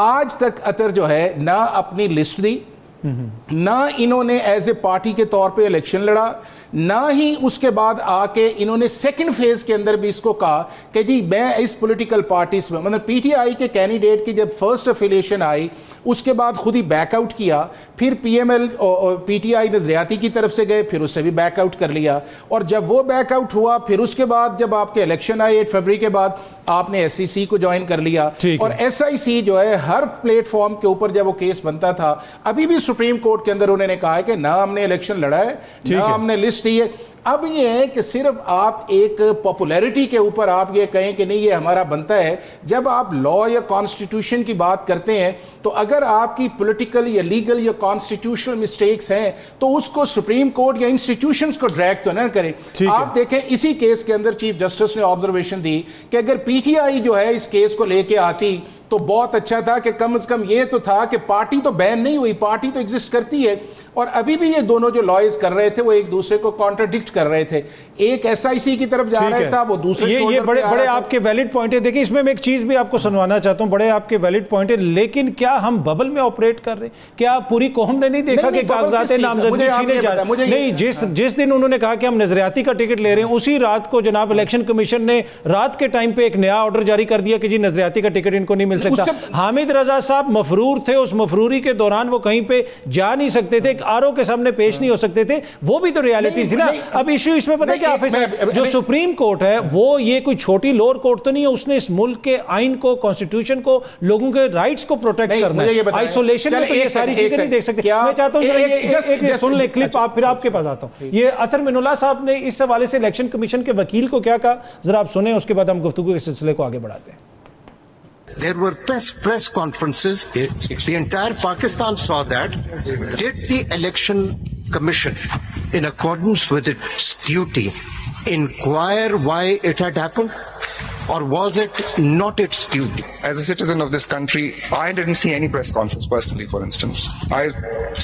آج تک اطر جو ہے نہ اپنی لسٹ دی, نہ انہوں نے ایز اے پارٹی کے طور پہ الیکشن لڑا, نہ ہی اس کے بعد آ کے انہوں نے سیکنڈ فیز کے اندر بھی اس کو کہا کہ جی میں اس پولیٹیکل پارٹیز میں, مطلب پی ٹی آئی کے کینڈیڈیٹ کی جب فرسٹ افیلیشن آئی اس کے بعد خود ہی بیک آؤٹ کیا, پھر پی ایم ایل اور پی ٹی آئی نظریاتی کی طرف سے گئے, پھر اس سے بھی بیک آؤٹ کر لیا, اور جب وہ بیک آؤٹ ہوا پھر اس کے بعد جب آپ کے الیکشن آئے 8 فروری کے بعد آپ نے ایس سی سی کو جوائن کر لیا. اور ایس آئی سی جو ہے ہر پلیٹ فارم کے اوپر جب وہ کیس بنتا تھا, ابھی بھی سپریم کورٹ کے اندر انہوں نے کہا ہے کہ نہ ہم نے الیکشن لڑا ہے, نہ ہم نے لسٹ دی ہے. اب یہ ہے کہ صرف آپ ایک پاپولیرٹی کے اوپر آپ یہ کہیں کہ نہیں یہ ہمارا بنتا ہے. جب آپ لا یا کانسٹیٹیوشن کی بات کرتے ہیں تو اگر آپ کی پولیٹیکل یا لیگل یا کانسٹیٹیوشنل مسٹیکس ہیں تو اس کو سپریم کورٹ یا انسٹیٹیوشنز کو ڈریگ تو نہ کریں. آپ دیکھیں اسی کیس کے اندر چیف جسٹس نے آبزرویشن دی کہ اگر پی ٹی آئی جو ہے اس کیس کو لے کے آتی تو بہت اچھا تھا کہ کم از کم یہ تو تھا کہ پارٹی تو بین نہیں ہوئی, پارٹی تو ایگزسٹ کرتی ہے. اور ابھی بھی یہ دونوں جو لائرز کر رہے تھے وہ ایک دوسرے کو کانٹرڈکٹ کر رہے تھے, ایک ایس آئی سی کی طرف جا رہا تھا, وہ دوسرے یہ بڑے آپ کے ویلڈ پوائنٹ ہے. دیکھیں اس میں ایک چیز بھی آپ کو سنوانا چاہتا ہوں, بڑے آپ کے ویلڈ پوائنٹ ہے, لیکن کیا ہم ببل میں آپریٹ کر رہے ہیں؟ کیا پوری قوم نے نہیں دیکھا کہ کاغذات نامزدگی چھینے جا رہے ہیں؟ نہیں, جس دن انہوں نے کہا کہ ہم نظریاتی کا ٹکٹ لے رہے ہیں, اسی رات کو جناب الیکشن کمیشن نے رات کے ٹائم پہ ایک نیا آرڈر جاری کر دیا کہ جی نظریاتی کا ٹکٹ ان کو نہیں مل سکتا. حامد رضا صاحب مفرور تھے, اس مفروری کے دوران وہ کہیں پہ جا نہیں سکتے تھے, ایک آر او کے سامنے پیش نہیں ہو سکتے تھے, وہ بھی تو ریالٹیز تھی نا. اب ایشو اس میں پتہ ہے کیا آفس ہے, جو سپریم کورٹ ہے وہ یہ کوئی چھوٹی لوور کورٹ تو نہیں ہے, اس نے اس ملک کے آئین کو, کانسٹیٹیوشن کو, لوگوں کے رائٹس کو پروٹیکٹ کرنا ہے. آئسولیشن میں تو یہ ساری چیزیں نہیں دیکھ سکتے. میں چاہتا ہوں ایک سن لیں کلپ, آپ پھر آپ کے پاس آتا ہوں. یہ عطر من اللہ صاحب نے اس حوالے سے الیکشن کمیشن کے وکیل کو کیا کہا, ذرا آپ سنیں, اس کے بعد ہم گفتگو کے سلسلے کو آگے بڑھاتے ہیں. There were press conferences. The entire Pakistan saw that. Did the election commission, in accordance with its duty, inquire why it had happened? Or was it not its duty? As a citizen of this country, I didn't see any press conference personally, for instance. I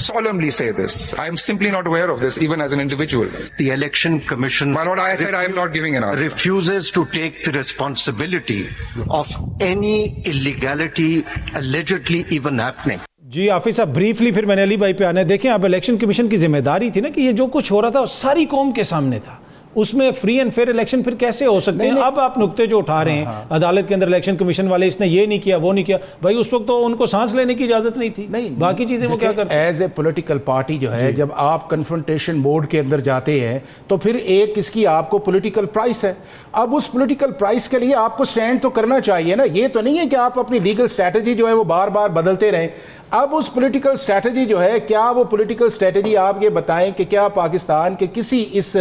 solemnly say this. I am simply not aware of this, even as an individual. The election commission, My lord, I said I am not giving an answer. refuses to take the responsibility of any illegality allegedly even happening. G office صاحب briefly پھر میں نے علی بھائی پہ آنا ہے. دیکھیں اب الیکشن کمیشن کی ذمہ داری تھی نا کہ یہ جو کچھ ہو رہا تھا ساری قوم کے سامنے تھا, اس میں فری اینڈ فیئر الیکشن پھر کیسے ہو سکتے ہیں؟ اب آپ نقطے جو اٹھا رہے ہیں عدالت کے اندر الیکشن کمیشن والے اس نے یہ نہیں کیا وہ نہیں کیا, بھائی اس وقت تو ان کو سانس لینے کی اجازت نہیں تھی, باقی چیزیں وہ کیا کرتے ہیں؟ ایز اے پولیٹیکل پارٹی جو ہے جب آپ کنفرنٹیشن موڈ کے اندر جاتے ہیں تو پھر ایک اس کی آپ کو پولیٹیکل پرائس ہے. اب اس پولیٹیکل پرائس کے لیے آپ کو سٹینڈ تو کرنا چاہیے نا, یہ تو نہیں ہے کہ آپ اپنی لیگل اسٹریٹجی جو ہے وہ بار بار بدلتے رہیں. اب اس پولیٹیکل اسٹریٹجی جو ہے, کیا وہ پولیٹیکل اسٹریٹجی آپ یہ بتائیں کہ کیا پاکستان کے کسی اس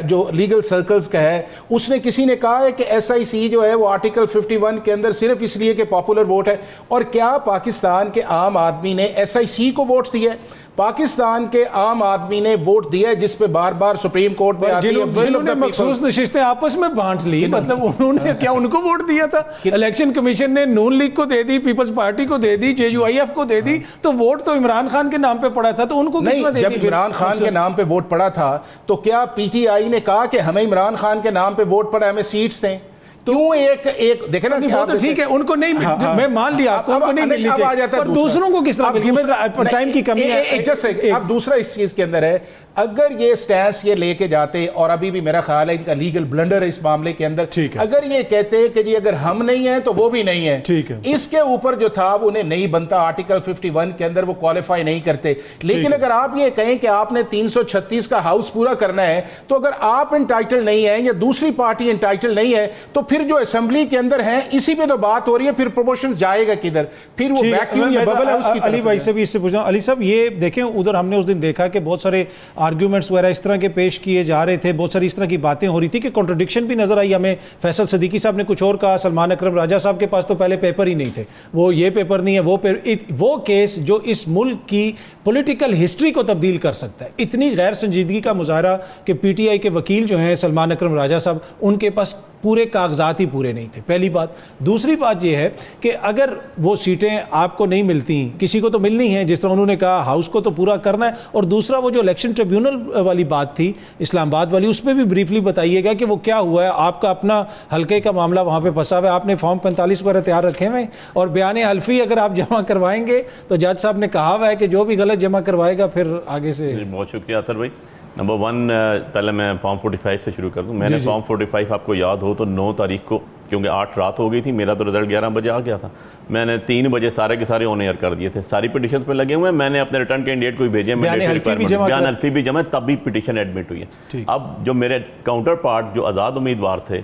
جو لیگل سرکلز کا ہے اس نے کسی نے کہا ہے کہ ایس آئی سی جو ہے وہ آرٹیکل 51 کے اندر صرف اس لیے کہ پاپولر ووٹ ہے؟ اور کیا پاکستان کے عام آدمی نے ایس آئی سی کو ووٹ دیا ہے؟ پاکستان کے عام آدمی نے ووٹ دیا ہے جس پہ بار بار سپریم کورٹ میں آتی ہے جنہوں نے مخصوص نشستیں آپس میں بانٹ لی, مطلب انہوں نے کیا ان کو ووٹ دیا تھا؟ الیکشن کمیشن نے نون لیگ کو دے دی, پیپلز پارٹی کو دے دی, JUIF کو دے دی, تو ووٹ تو عمران خان کے نام پہ پڑا تھا, تو ان کو کس میں دے دی؟ جب عمران خان کے نام پہ ووٹ پڑا تھا تو کیا پی ٹی آئی نے کہا کہ ہمیں عمران خان کے نام پہ ووٹ پڑا, ہمیں سیٹس دیں؟ کیوں ایک دیکھیں نا, وہ تو ٹھیک ہے ان کو نہیں, میں مان لیا آپ کو ان کو نہیں ملنی چاہیے, اور دوسروں کو کس طرح مل گئی؟ ٹائم کی کمی ہے. اب دوسرا اس چیز کے اندر ہے, اگر یہ سٹینس یہ لے کے جاتے, اور ابھی بھی میرا خیال ہے ان کا لیگل بلنڈر ہے اس معاملے کے اندر, اگر یہ کہتے کہ جی اگر ہم نہیں ہیں تو وہ بھی نہیں ہیں, اس کے اوپر جو تھا وہ انہیں نہیں بنتا, آرٹیکل 51 کے اندر وہ کوالیفائی نہیں کرتے. لیکن اگر آپ یہ کہیں کہ آپ نے 336 کا ہاؤس پورا کرنا ہے, تو اگر آپ انٹائٹل نہیں ہیں یا دوسری پارٹی انٹائٹل نہیں ہے, تو پھر جو اسمبلی کے اندر ہیں اسی پہ تو بات ہو رہی ہے, پھر پروموشن جائے گا کدھر؟ پھر وہ ویکیوم یا ببل ہے اس کی. علی بھائی سے بھی اس سے پوچھنا, علی صاحب یہ دیکھیں ادھر ہم نے اس دن دیکھا کہ بہت سارے آرگیومنٹس وغیرہ اس طرح کے پیش کیے جا رہے تھے, بہت ساری اس طرح کی باتیں ہو رہی تھی کہ کنٹرڈکشن بھی نظر آئی ہمیں. فیصل صدیقی صاحب نے کچھ اور کہا, سلمان اکرم راجہ صاحب کے پاس تو پہلے پیپر ہی نہیں تھے, وہ یہ پیپر نہیں ہے, وہ کیس جو اس ملک کی پولیٹیکل ہسٹری کو تبدیل کر سکتا ہے. اتنی غیر سنجیدگی کا مظاہرہ کہ پی ٹی آئی کے وکیل جو ہیں سلمان اکرم راجہ صاحب, ان کے پاس پورے کاغذات ہی پورے نہیں تھے, پہلی بات. دوسری بات یہ ہے کہ اگر وہ سیٹیں آپ کو نہیں ملتی, کسی کو تو ملنی ہیں, جس طرح انہوں نے کہا ہاؤس کو تو پورا کرنا ہے, اور دوسرا وہ جو الیکشن ٹریبیونل والی بات تھی اسلام آباد والی, اس پہ بھی بریفلی بتائیے گا کہ وہ کیا ہوا ہے. آپ کا اپنا حلقے کا معاملہ وہاں پہ پھنسا ہوا ہے, آپ نے فارم 45 وغیرہ تیار رکھے ہوئے, اور بیان حلفی اگر آپ جمع کروائیں گے تو جج صاحب نے کہا ہوا ہے کہ جو بھی غلط جمع کروائے گا پھر آگے سے. بہت شکریہ اطہر بھائی. نمبر 1 پہلے میں فارم 45 سے شروع کر دوں. میں نے فارم 45 آپ کو یاد ہو تو 9 تاریخ کو, کیونکہ 8 رات ہو گئی تھی, میرا تو رزلٹ 11 بجے آ گیا تھا, میں نے 3 بجے سارے کے سارے آن ایئر کر دیے تھے, ساری پٹیشنز پہ لگے ہوئے ہیں. میں نے اپنے ریٹرن کینڈیڈیٹ کو بھی بھیجے, بیان حلفی بھی جمع, تب بھی پٹیشن ایڈمٹ ہوئی ہے. اب جو میرے کاؤنٹر پارٹ جو آزاد امیدوار تھے,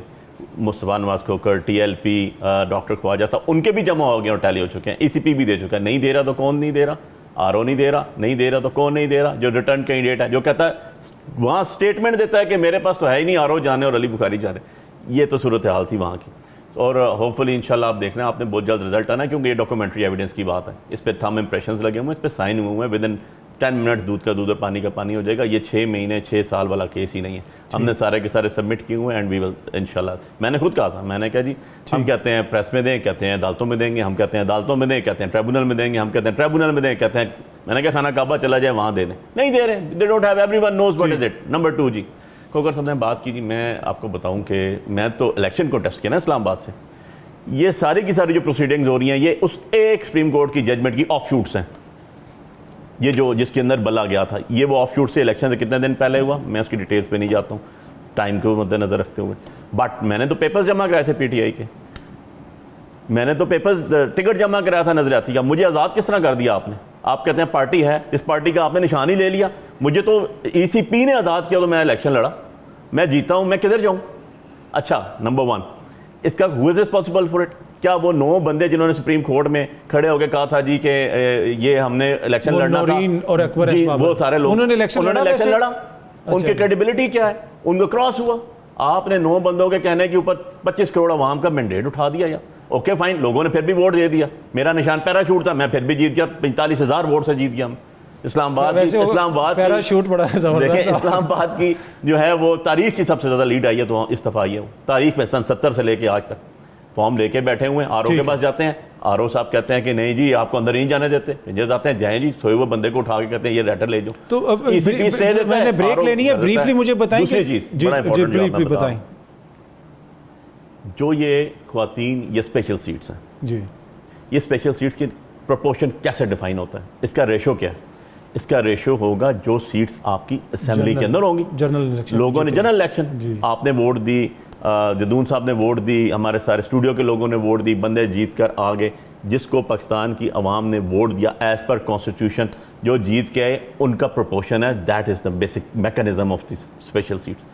مصطفیٰ نواز کھوکھر, TLP, ڈاکٹر خواجہ صاحب, ان کے بھی جمع ہو گئے اور ٹیلی ہو چکے ہیں. ECP بھی دے چکا ہے. نہیں دے رہا تو کون نہیں دے رہا؟ RO نہیں دے رہا, نہیں دے رہا تو کون نہیں دے رہا؟ جو ریٹرن کینڈیڈیٹ ہے, جو کہتا ہے وہاں سٹیٹمنٹ دیتا ہے کہ میرے پاس تو ہے ہی نہیں, RO جانے اور علی بخاری جانے. یہ تو صورتحال تھی وہاں کی, اور ہوپ فلی انشاءاللہ آپ دیکھ رہے ہیں آپ نے بہت جلد رزلٹ آنا ہے, کیونکہ یہ ڈاکومنٹری ایویڈنس کی بات ہے. اس پہ تھم امپریشنز لگے ہوئے ہیں, اس پہ سائن ہوئے ہوئے ہیں. ودن 10 منٹ دودھ کا دودھ اور پانی کا پانی ہو جائے گا. یہ 6 مہینے 6 سال والا کیس ہی نہیں ہے. ہم نے سارے کے سارے سبمٹ کیے ہوئے ہیں, اینڈ وی ول انشاءاللہ. میں نے خود کہا تھا, میں نے کہا جی ہم کہتے ہیں پریس میں دیں, کہتے ہیں عدالتوں میں دیں گے, ہم کہتے ہیں عدالتوں میں دیں, کہتے ہیں ٹریبونل میں دیں گے, ہم کہتے ہیں ٹریبونل میں دیں, کہتے ہیں, میں نے کہا خانہ کعبہ چلا جائے وہاں دے دیں. نہیں دے رہے, they don't have, every one knows what is it. Number 2 جی کھوکھر صاحب نے بات کی, جی میں آپ کو بتاؤں کہ میں تو الیکشن کو ٹیسٹ کیا نا اسلام آباد سے. یہ ساری کی ساری جو پروسیڈنگز ہو رہی ہیں, یہ اس ایک سپریم کورٹ کی ججمنٹ کی آف شوٹس ہیں. یہ جو جس کے اندر بلا گیا تھا, یہ وہ آف شوٹ سے الیکشن سے کتنے دن پہلے ہوا, میں اس کی ڈیٹیلز پہ نہیں جاتا ہوں ٹائم کو مد نظر رکھتے ہوئے. بٹ میں نے تو پیپرز جمع کرائے تھے PTI کے, میں نے تو پیپرز ٹکٹ جمع کرایا تھا نظریاتی کا. مجھے آزاد کس طرح کر دیا آپ نے؟ آپ کہتے ہیں پارٹی ہے, اس پارٹی کا آپ نے نشان ہی لے لیا. مجھے تو ECP نے آزاد کیا تو میں الیکشن لڑا, میں جیتا ہوں, میں کدھر جاؤں؟ اچھا نمبر 1 اس کا ہو از ریسپانسبل فار اٹ؟ کیا وہ 9 بندے جنہوں نے سپریم کورٹ میں کھڑے ہو کے کہا تھا جی کہ یہ ہم نے الیکشن لڑنا تھا, اور اکبر جی وہ سارے لوگ انہوں نے الیکشن لڑا, ان کی کریڈیبلٹی کیا ہے؟ ان کو کراس ہوا. آپ نے 9 بندوں کے کہنے کے اوپر 25 کروڑ عوام کا مینڈیٹ اٹھا دیا. یا اوکے فائن, لوگوں نے پھر بھی ووٹ دے دیا, میرا نشان پیراشوٹ تھا, میں پھر بھی جیت گیا, 45,000 ووٹ سے جیت گیا. اسلام آباد پیراشوٹ بڑا زبردست, دیکھیں اسلام آباد کی جو ہے وہ تاریخ کی سب سے زیادہ لیڈ آئی ہے تو استعفیٰ آئی ہے. تاریخ میں سن 70 سے لے کے آج تک فارم لے کے بیٹھے ہوئے ہیں. RO کے پاس جاتے ہیں, RO صاحب کہتے ہیں کہ نہیں جی آپ کو اندر نہیں جانے دیتے. جب جاتے ہیں جائیں جی, سوئے ہوئے بندے کو اٹھا کے کہتے ہیں یہ لیٹر لے جاؤ. تو میں نے بریک لینی ہے, بریفلی مجھے بتائیں. دوسری چیز بتائیں, جو یہ خواتین یہ اسپیشل سیٹس ہیں, جی یہ اسپیشل سیٹس کی پروپورشن کیسے ڈیفائن ہوتا ہے, اس کا ریشو کیا ہے؟ اس کا ریشو ہوگا جو سیٹس آپ کی اسمبلی کے اندر ہوں گی, جنرل الیکشن, لوگوں نے جنرل الیکشن, آپ نے ووٹ دی, جدون صاحب نے ووٹ دی, ہمارے سارے اسٹوڈیو کے لوگوں نے ووٹ دی, بندے جیت کر آ گئے, جس کو پاکستان کی عوام نے ووٹ دیا ایز پر کانسٹیٹیوشن, جو جیت کے آئے ان کا پروپورشن ہے, that is the basic mechanism of the special sets.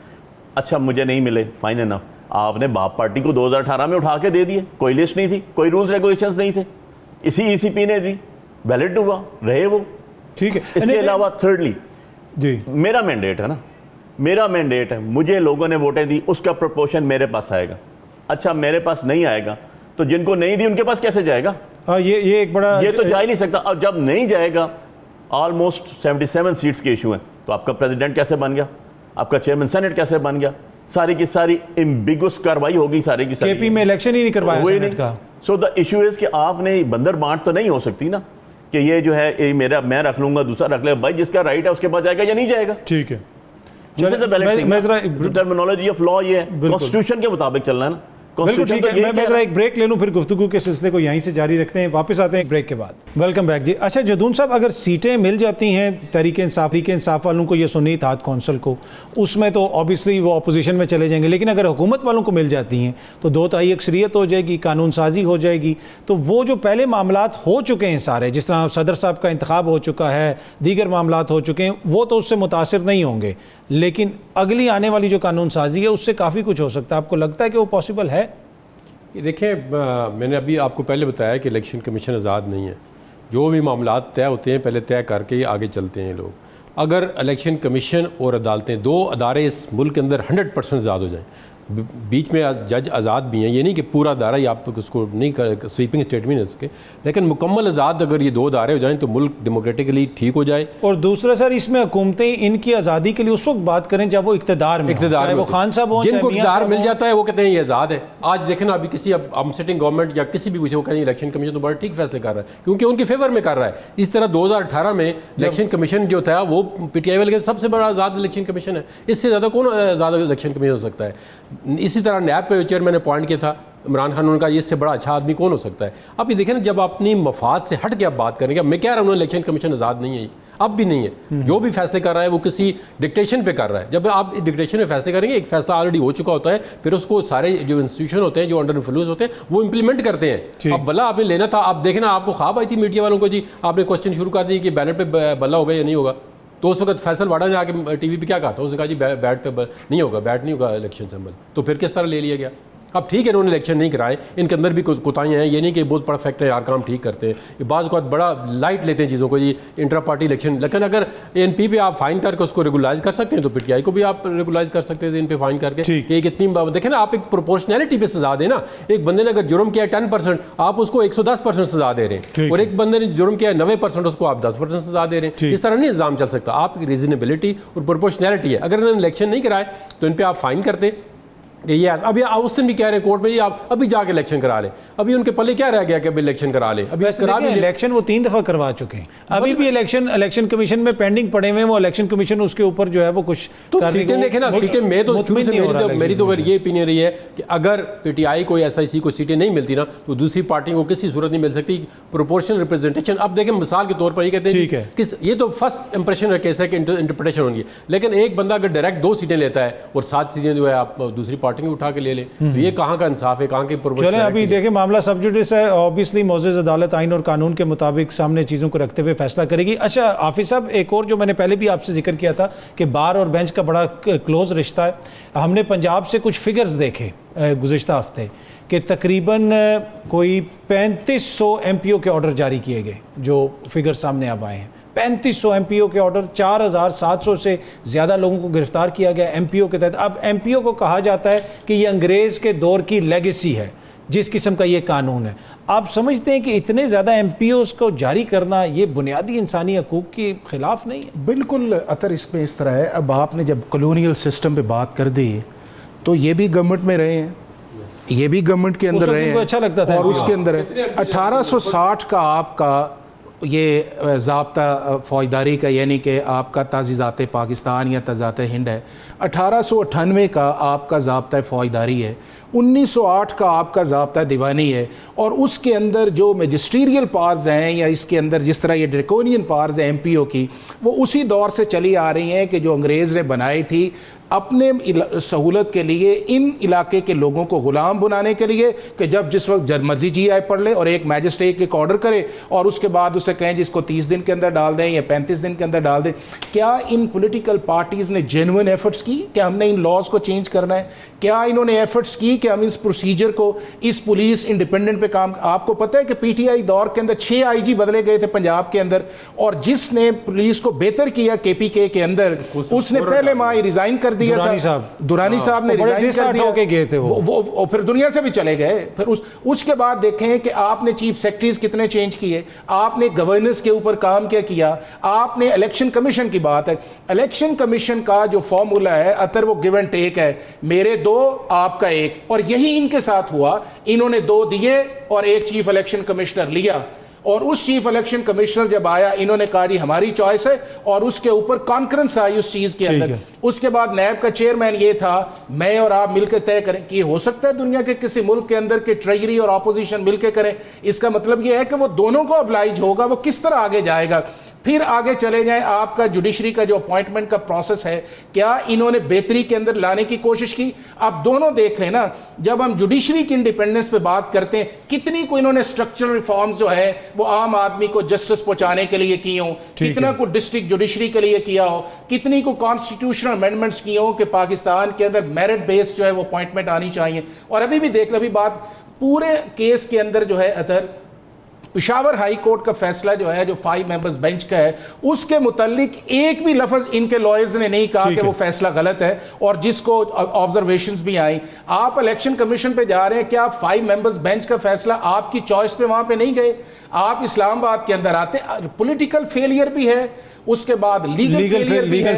اچھا مجھے نہیں ملے, فائن انف, آپ نے باپ پارٹی کو 2018 میں اٹھا کے دے دیے, کوئی لسٹ نہیں تھی, کوئی رولز ریگولیشنز نہیں تھے, اسی ای سی پی نے دی, ویلڈ ہوا, رہے وہ, ٹھیک ہے. اس کے علاوہ تھرڈلی جی میرا مینڈیٹ ہے نا, میرا مینڈیٹ ہے, مجھے لوگوں نے ووٹیں دی, اس کا پروپورشن میرے پاس آئے گا. اچھا میرے پاس نہیں آئے گا تو جن کو نہیں دی ان کے پاس کیسے جائے گا؟ یہ ایک بڑا, یہ تو جا ہی نہیں سکتا. اور جب نہیں جائے گا, آلموسٹ 77 سیٹس کے ایشو ہیں, تو آپ کا پریزیڈنٹ کیسے بن گیا, آپ کا چیئرمین سینٹ کیسے بن گیا, ساری کی ساری امبیگوس کاروائی ہوگی, ساری کی ساری. کے پی میں الیکشن ہی نہیں کروایا سینٹ کا. سو دا ایشو از کہ آپ نے بندر بانٹ تو نہیں ہو سکتی نا, کہ یہ جو ہے میرا میں رکھ لوں گا, دوسرا رکھ لے, بھائی جس کا رائٹ ہے اس کے پاس جائے گا یا نہیں جائے گا. ٹھیک ہے, ٹرمینالوجی آف لا یہ ہے, کانسٹیٹیوشن کے مطابق چلنا ہے نا. بالکل ٹھیک ہے. میں ذرا ایک بریک لے لوں, پھر گفتگو کے سلسلے کو یہیں سے جاری رکھتے ہیں, واپس آتے ہیں بریک کے بعد. ویلکم بیک جی. اچھا جدون صاحب, اگر سیٹیں مل جاتی ہیں تحریک انصاف والوں کو, یہ سنی اتحاد کونسل کو, اس میں تو آبویسلی وہ اپوزیشن میں چلے جائیں گے, لیکن اگر حکومت والوں کو مل جاتی ہیں تو 2/3 اکثریت ہو جائے گی, قانون سازی ہو جائے گی, تو وہ جو پہلے معاملات ہو چکے ہیں سارے, جس طرح صدر صاحب کا انتخاب ہو چکا ہے, دیگر معاملات ہو چکے ہیں, وہ تو اس سے متاثر نہیں ہوں گے, لیکن اگلی آنے والی جو قانون سازی ہے اس سے کافی کچھ ہو سکتا ہے. آپ کو لگتا ہے کہ وہ پاسبل ہے؟ دیکھیں, میں نے ابھی آپ کو پہلے بتایا کہ الیکشن کمیشن آزاد نہیں ہے, جو بھی معاملات طے ہوتے ہیں پہلے طے کر کے آگے چلتے ہیں لوگ. اگر الیکشن کمیشن اور عدالتیں, دو ادارے اس ملک کے اندر 100% آزاد ہو جائیں, بیچ میں جج آزاد بھی ہیں, یہ نہیں کہ پورا ادارہ ہی آپ اس کو نہیں کر سویپنگ اسٹیٹ میں نہیں سکے, لیکن مکمل آزاد اگر یہ دو ادارے ہو جائیں تو ملک ڈیموکریٹکلی ٹھیک ہو جائے. اور دوسرا سر, اس میں حکومتیں ان کی آزادی کے لیے اس وقت بات کریں جب وہ اقتدار میں ہوں, چاہے وہ خان صاحب ہوں, جن کو اقتدار مل جاتا ہے وہ کہتے ہیں یہ آزاد ہے. آج دیکھیں نا, ابھی کسی اب سٹنگ گورنمنٹ یا کسی بھی پوچھے, وہ کہتے ہیں الیکشن کمیشن تو بڑا ٹھیک فیصلے کر رہا ہے کیونکہ ان کے فیور میں کر رہا ہے. اس طرح 2018 میں الیکشن کمیشن جو تھا وہ پی ٹی آئی والے سب سے بڑا آزاد الیکشن کمیشن ہے, اس سے زیادہ کون آزاد الیکشن کمیشن ہو سکتا ہے. اسی طرح نیب کا جو چیئرمین نے پوائنٹ کیا تھا عمران خان, ان کا اس سے بڑا اچھا آدمی کون ہو سکتا ہے. اب یہ دیکھیں نا, جب اپنی مفاد سے ہٹ کے آپ بات کریں گے, میں کہہ رہا ہوں الیکشن کمیشن آزاد نہیں ہے, اب بھی نہیں ہے. جو بھی فیصلے کر رہا ہے وہ کسی ڈکٹیشن پہ کر رہا ہے. جب آپ ڈکٹیشن میں فیصلے کریں گے, ایک فیصلہ آلریڈی ہو چکا ہوتا ہے, پھر اس کو سارے جو انسٹیٹیوشن ہوتے ہیں جو انڈر انفلوئنس ہوتے ہیں وہ امپلیمنٹ کرتے ہیں. اب بلا آپ نے لینا تھا, آپ دیکھیں نا, آپ کو خواب آئی تھی میڈیا والوں کو, جی آپ نے کوشچن شروع کر دی کہ بیلٹ پہ بلا ہوگا یا نہیں ہوگا, تو اس وقت فیصل واڈا نے آ کے ٹی وی پہ کیا کہا تھا, اس نے کہا جی بیٹ پہ نہیں ہوگا, بیٹ نہیں ہوگا الیکشن سے عمل. تو پھر کس طرح لے لیا گیا؟ اب ٹھیک ہے انہوں نے الیکشن نہیں کرائے, ان کے اندر بھی کوتاہیاں ہیں, یہ نہیں کہ بہت پرفیکٹ ہے یار کام ٹھیک کرتے ہیں, یہ بعض اوقات بڑا لائٹ لیتے ہیں چیزوں کو, جی انٹرا پارٹی الیکشن. لیکن اگر این پی پہ آپ فائن کر کے اس کو ریگولائز کر سکتے ہیں تو پی ٹی آئی کو بھی آپ ریگولائز کر سکتے ہیں ان پہ فائن کر کے, کہ کتنی دیکھیں نا, آپ ایک پروپورشنلٹی پہ سزا دیں نا. ایک بندے نے اگر جرم کیا 10%, آپ اس کو 110% سزا دے رہے ہیں, اور ایک بندے نے جرم کیا 90%, اس کو آپ 10% سزا دے رہے ہیں. اس طرح نہیں نظام چل سکتا. آپ کی ریزنیبلٹی اور پروپورشنلٹی ہے. اگر انہوں نے الیکشن نہیں کرائے تو ان پہ آپ فائن کرتے کہ یہ ابھی اس دن بھی کہہ رہے ہیں کورٹ میں, جی آپ ابھی جا کے الیکشن کرا لیں. ابھی ان کے پلے کیا رہ گیا کہ ابھی الیکشن کرا لیں؟ ابھی الیکشن وہ 3 دفعہ کروا چکے ہیں, ابھی بھی الیکشن کمیشن میں پینڈنگ پڑے ہوئے ہیں. وہ الیکشن کمیشن اس کے اوپر جو ہے وہ کچھ تو سیٹیں دیکھیں نا, سیٹیں میں تو میری تو یہ اوپینین رہی ہے کہ اگر پی ٹی آئی کو ایس آئی سی کو سیٹیں نہیں ملتی نا, تو دوسری پارٹی کو کسی صورت نہیں مل سکتی پروپورشنل ریپرزنٹیشن. اب دیکھیں مثال کے طور پر یہ کہتے ہیں کہ یہ تو فرسٹ امپریشن کا کیس ہے کہ انٹرپریٹیشن ہونی ہے, لیکن ایک بندہ اگر ڈائریکٹ 2 سیٹیں لیتا ہے اور 7 سیٹیں جو ہے آپ دوسری پارٹی کو اٹھا کے لے لیں, تو یہ کہاں کا انصاف ہے, کہاں کے پروپورشن. چلیں ابھی دیکھیں معاملہ سب جوڈس ہے, اوبیسلی معزز عدالت آئین اور قانون کے مطابق سامنے چیزوں کو رکھتے ہوئے فیصلہ کرے گی. اچھا حافظ صاحب, ایک اور جو میں نے پہلے بھی آپ سے ذکر کیا تھا کہ بار اور بینچ کا بڑا کلوز رشتہ ہے. ہم نے پنجاب سے کچھ فگرز دیکھے گزشتہ ہفتے کہ تقریباً کوئی 3500 ایم پی او کے آرڈر جاری کیے گئے, جو فگر سامنے اب آئے ہیں. 3500 ایم پی او کے آرڈر, 4700 سے زیادہ لوگوں کو گرفتار کیا گیا ایم پی او کے تحت. اب ایم پی او کو کہا جاتا ہے کہ یہ انگریز کے دور کی لیگیسی ہے, جس قسم کا یہ قانون ہے. آپ سمجھتے ہیں کہ اتنے زیادہ ایم پی اوز کو جاری کرنا یہ بنیادی انسانی حقوق کے خلاف نہیں ہے؟ بالکل اطہر, اس میں اس طرح ہے, اب آپ نے جب کلونیل سسٹم پہ بات کر دی تو یہ بھی گورنمنٹ میں رہے ہیں, یہ بھی گورنمنٹ کے اندر رہے ہیں, اچھا لگتا تھا, اور اس کے اندر 1860 کا آپ کا یہ ضابطہ فوجداری کا, یعنی کہ آپ کا تعزیزات پاکستان یا تعزیزات ہند ہے. 1898 کا آپ کا ضابطہ فوجداری ہے. 1908 کا آپ کا ضابطہ دیوانی ہے، اور اس کے اندر جو میجسٹریل پارز ہیں یا اس کے اندر جس طرح یہ ڈریکونین پارز ہیں MP O کی، وہ اسی دور سے چلی آ رہی ہیں کہ جو انگریز نے بنائی تھی اپنے سہولت کے لیے، ان علاقے کے لوگوں کو غلام بنانے کے لیے، کہ جب جس وقت جب مرضی جی آئے پڑھ لے، اور ایک میجسٹریٹ ایک آرڈر کرے اور اس کے بعد اسے کہیں جس کو 30 دن کے اندر ڈال دیں یا 35 دن کے اندر ڈال دیں۔ کیا ان پولیٹیکل پارٹیز نے جینوئن ایفرٹس کی کہ ہم نے ان لاز کو چینج کرنا ہے؟ کیا انہوں نے ایفرٹس کی کہ ہم اس پروسیجر کو، اس پولیس انڈیپینڈنٹ پہ کام؟ آپ کو پتہ ہے کہ PTI دور کے اندر 6 IG بدلے گئے تھے پنجاب کے اندر، اور جس نے پولیس کو بہتر کیا KPK کے اندر، اس نے پہلے ماہ ریزائن کر دیا تھا۔ دورانی صاحب نے ریزائن کر دیا، کے گئے تھے وہ پھر دنیا سے بھی چلے گئے۔ پھر اس کے بعد دیکھیں کہ آپ نے چیف سیکرٹریز کتنے چینج کیے، آپ نے گورننس کے اوپر کام کیا، آپ نے الیکشن کمیشن کی بات ہے، الیکشن کمیشن کا جو فارمولا ہے اطر وہ گیو اینڈ ٹیک ہے، میرے 2 آپ کا 1، اور یہی ان کے ساتھ ہوا۔ انہوں نے 2 دیے اور ایک چیف الیکشن کمشنر لیا، اور اس چیف الیکشن کمشنر جب آیا انہوں نے کہا جی ہماری چوائس ہے، اور اس کے اوپر کانکرنس آئی اس چیز کے اندر۔ اس کے بعد نیب کا چیئرمین یہ تھا میں اور آپ مل کے طے کریں کہ یہ ہو سکتا ہے دنیا کے کسی ملک کے اندر کہ ٹریجری اور اپوزیشن مل کے کریں؟ اس کا مطلب یہ ہے کہ وہ دونوں کو ابلائج ہوگا، وہ کس طرح آگے جائے گا؟ پھر آگے چلے جائیں، آپ کا جوڈیشری کا جو اپوائنٹمنٹ کا پروسیس ہے، کیا انہوں نے بہتری کے اندر لانے کی کوشش کی؟ آپ دونوں دیکھ لیں نا، جب ہم جوڈیشری کی انڈیپینڈنس پہ بات کرتے ہیں، کتنی کو انہوں نے اسٹرکچرل ریفارمز جو ہے وہ عام آدمی کو جسٹس پہنچانے کے لیے کی ہوں، کتنا کو ڈسٹرکٹ جوڈیشری کے لیے کیا ہو، کتنی کو کانسٹیٹیوشنل امینڈمنٹس کی ہوں کہ پاکستان کے اندر میرٹ بیس جو ہے وہ اپوائنٹمنٹ آنی چاہیے۔ اور ابھی بھی دیکھ لیں، ابھی بات پورے کیس کے اندر جو ہے اطہر، پشاور ہائی کورٹ کا فیصلہ جو ہے جو 5 ممبرز بینچ کا ہے، اس کے متعلق ایک بھی لفظ ان کے لائرز نے نہیں کہا کہ وہ فیصلہ غلط ہے، اور جس کو آبزرویشنز بھی آئیں۔ آپ الیکشن کمیشن پہ جا رہے ہیں کہ آپ 5 ممبرز بینچ کا فیصلہ آپ کی چوائس پہ وہاں پہ نہیں گئے، آپ اسلام آباد کے اندر آتے، پولیٹیکل فیلئر بھی ہے، اس کے بعد لیگل فیلئر بھی ہے۔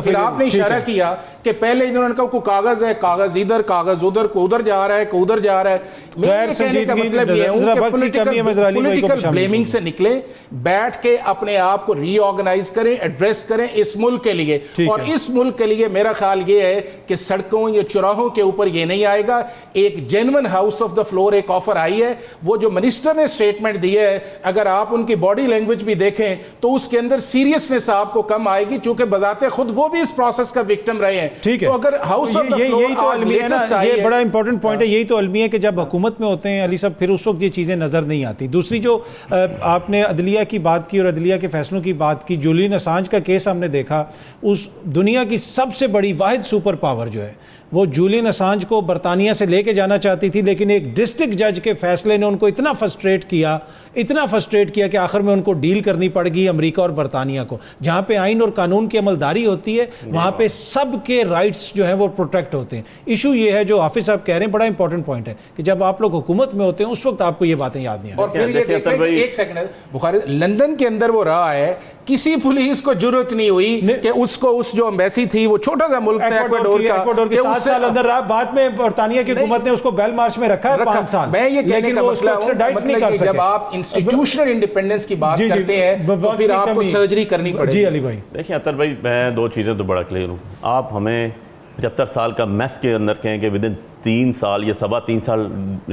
پھر آپ نے اشارہ کیا کہ پہلے انہوں نے کہا کوئی کاغذ ہے، کاغذ ادھر کاغذ ادھر، کو ادھر جا رہا ہے کو ادھر جا رہا ہے۔ میرے کہنے کا مطلب یہ ہے کہ پولیٹیکل بلیمنگ سے نکلیں، بیٹھ کے اپنے آپ کو ری آرگنائز کریں، ایڈریس کریں اس ملک کے لیے، اور اس ملک کے لیے میرا خیال یہ ہے کہ سڑکوں یا چوراہوں کے اوپر یہ نہیں آئے گا۔ ایک genuine house of the floor ایک آفر آئی ہے، وہ جو منسٹر نے اسٹیٹمنٹ دی ہے، اگر آپ ان کی باڈی لینگویج بھی دیکھیں تو اس کے اندر سیریسنس آپ کو کم آئے گی، چونکہ بذات خود وہ بھی اس پروسیس کا وکٹم رہے ہیں۔ ٹھیک ہے، تو اگر ہاؤس آف دا یہی تو فلور المیہ ہے نا، یہ بڑا امپورٹنٹ پوائنٹ ہے، یہی تو المیہ ہے کہ جب حکومت میں ہوتے ہیں علی صاحب پھر اس وقت یہ چیزیں نظر نہیں آتی۔ دوسری جو آپ نے عدلیہ کی بات کی اور عدلیہ کے فیصلوں کی بات کی، جولین اسانج کا کیس ہم نے دیکھا، اس دنیا کی سب سے بڑی واحد سپر پاور جو ہے وہ جولین اسانج کو برطانیہ سے لے کے جانا چاہتی تھی، لیکن ایک ڈسٹرکٹ جج کے فیصلے نے ان کو اتنا فرسٹریٹ کیا کہ آخر میں ان کو ڈیل کرنی پڑ گئی امریکہ اور برطانیہ کو۔ جہاں پہ آئین اور قانون کی عملداری ہوتی ہے وہاں پہ سب کے رائٹس جو ہیں وہ پروٹیکٹ ہوتے ہیں۔ ایشو یہ ہے جو حافظ صاحب کہہ رہے ہیں، بڑا امپورٹنٹ پوائنٹ ہے کہ جب آپ لوگ حکومت میں ہوتے ہیں اس وقت آپ کو یہ باتیں یاد نہیں آتی۔ اور پھر یہ دیکھیں ایک سیکنڈ، بخاری لندن کے اندر وہ رہا ہے، کسی پولیس کو ضرورت نہیں ہوئی کہ اس کو اس جو ایمبیسی تھی، وہ چھوٹا سا ملک تھا ایکواڈور کے 7 سال اندر رہا، بعد میں برطانیہ کی حکومت نے اس کو بیل مارچ میں رکھا ہے 5 سال۔ میں یہ کہنے کا مطلب ہے کہ جب آپ انسٹیٹیوشنل انڈیپینڈنس کی بات کرتے ہیں تو پھر آپ کو سرجری کرنی پڑے گی۔ جی علی بھائی دیکھیں اطہر بھائی، میں 2 چیزیں تو بڑا کلیئر ہوں۔ آپ ہمیں 75 سال کا میس کے اندر کہیں کہ ودن 3 سال یا 3.25 سال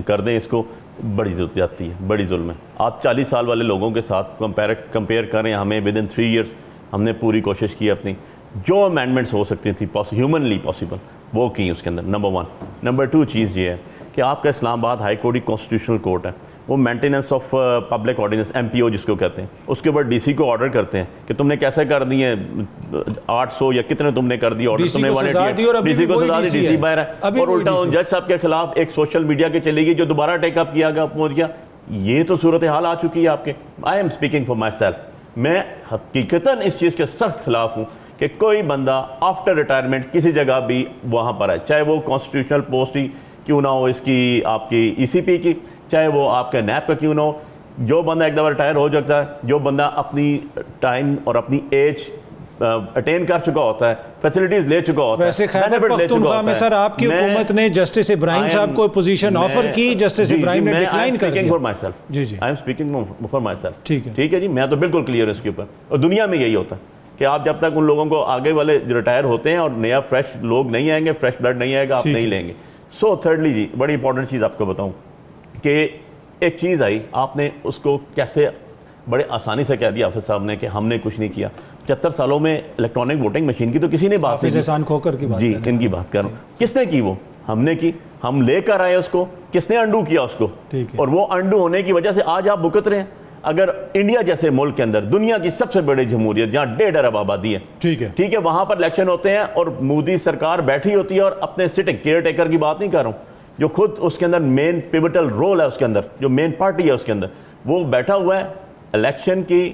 کر دیں، اس کو بڑی ضرورت جاتی ہے، بڑی ظلم ہے۔ آپ 40 سال والے لوگوں کے ساتھ کمپیئر کریں، ہمیں ودن 3 ایئرس ہم نے پوری کوشش کی، اپنی جو امینڈمنٹس ہو سکتی تھیں ہیومنلی پاسبل وہ کی اس کے اندر، نمبر 1۔ نمبر 2 چیز یہ ہے کہ آپ کا اسلام آباد ہائی کورٹ کانسٹیٹیوشنل کورٹ ہے، وہ maintenance of public ordinance MPO جس کو کہتے ہیں، اس کے اوپر DC کو آرڈر کرتے ہیں کہ تم نے کیسے کر دی ہیں 800 یا کتنے تم نے کر دی آرڈر، تمہیں 188 DC کو سزا دی، DC باہر ہے، اور الٹا جج صاحب کے خلاف ایک سوشل میڈیا کے چلے گی جو دوبارہ ٹیک اپ کیا گیا، پہنچ گیا۔ یہ تو صورتحال آ چکی ہے آپ کے۔ آئی am speaking for my self, میں حقیقتاً اس چیز کے سخت خلاف ہوں کہ کوئی بندہ آفٹر ریٹائرمنٹ کسی جگہ بھی وہاں پر ہے، چاہے وہ کانسٹیٹیوشنل پوسٹ ہی کیوں نہ ہو اس کی، آپ کی ECP کی، چاہے وہ آپ کا نیب کا کیوں نہ ہو، جو بندہ ایک دفعہ ریٹائر ہو جاتا ہے، جو بندہ اپنی ٹائم اور اپنی ایج اٹین کر چکا ہوتا ہے، فیسلٹیز لے چکا ہوتا ہے، ویسے خیبر پختونخوا میں سر آپ کی حکومت نے جسٹس ابراہیم صاحب کو پوزیشن آفر کی، جسٹس ابراہیم نے ڈکلائن کر دیا۔ جی جی I am speaking for myself, ٹھیک ہے جی، میں تو بالکل کلیئر اس کے اوپر، اور دنیا میں یہی ہوتا ہے کہ آپ جب تک ان لوگوں کو آگے والے ریٹائر ہوتے ہیں اور نیا فریش لوگ نہیں آئیں گے، فریش بلڈ نہیں آئے گا، آپ نہیں لیں گے۔ سو تھرڈلی جی بڑی امپورٹنٹ چیز آپ کو بتاؤں کہ ایک چیز آئی, آپ نے اس کو کیسے بڑے آسانی سے کہہ دیا حافظ صاحب نے کہ ہم نے کچھ نہیں کیا. 75 سالوں میں الیکٹرانک ووٹنگ مشین کی تو کسی نے بات نہیں حافظ احسان کھوکر کی بات جی ان کی بات کر رہا ہوں. کس نے کی؟ وہ ہم نے کی, ہم لے کر آئے اس کو. کس نے انڈو کیا اس کو؟ اور وہ انڈو ہونے کی وجہ سے آج آپ بھگت رہے ہیں. اگر انڈیا جیسے ملک کے اندر دنیا کی سب سے بڑی جمہوریت جہاں 1.5 ارب آبادی ہے, ٹھیک ہے, وہاں پر الیکشن ہوتے ہیں اور مودی سرکار بیٹھی ہوتی ہے اور اپنے سٹنگ کیئر ٹیکر کی بات نہیں کر رہا ہوں, جو خود اس کے اندر مین پیوٹل رول ہے, اس کے اندر جو مین پارٹی ہے اس کے اندر, وہ بیٹھا ہوا ہے. الیکشن کی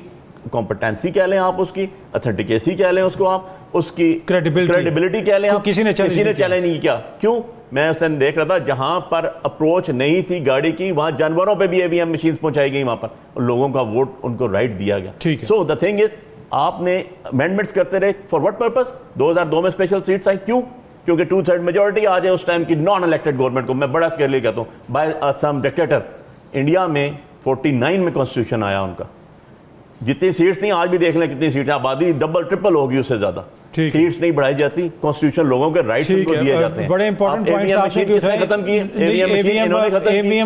کمپٹنسی کہہ لیں آپ, اس کی اتھینٹیکیسی کہہ لیں اس کو آپ, اس کی کریڈیبلٹی کہہ لیں آپ, کسی نے چیلنج نہیں کیا. کیوں؟ میں اس دن دیکھ رہا تھا جہاں پر اپروچ نہیں تھی گاڑی کی, وہاں جانوروں پہ بھی EVM مشینز پہنچائی گئی وہاں پر, اور لوگوں کا ووٹ ان کو رائٹ دیا گیا. سو دا تھنگ از, آپ نے امینڈمنٹس کرتے رہے فار وٹ پرپز؟ 2002 میں اسپیشل سیٹس آئیں, کیوں؟ کیونکہ 2/3 میجورٹی آ جائے اس ٹائم کی نان الیکٹڈ گورنمنٹ کو. میں بڑا اسکیئرلی کہتا ہوں, بائی سم ڈکٹیٹر. انڈیا میں 49 میں کانسٹیٹیوشن آیا ان کا. جتنی سیٹس تھیں آج بھی دیکھ لیں کتنی سیٹیں, آبادی ڈبل ٹرپل ہوگی اس سے زیادہ. سیٹس نہیں بڑھائی جاتی, کانسٹیٹیوشن لوگوں کے رائٹس ان کو دیے جاتے ہیں. بڑے امپورٹنٹ پوائنٹس آپ نے کس نے ختم کیے؟ انہوں نے ختم کیے.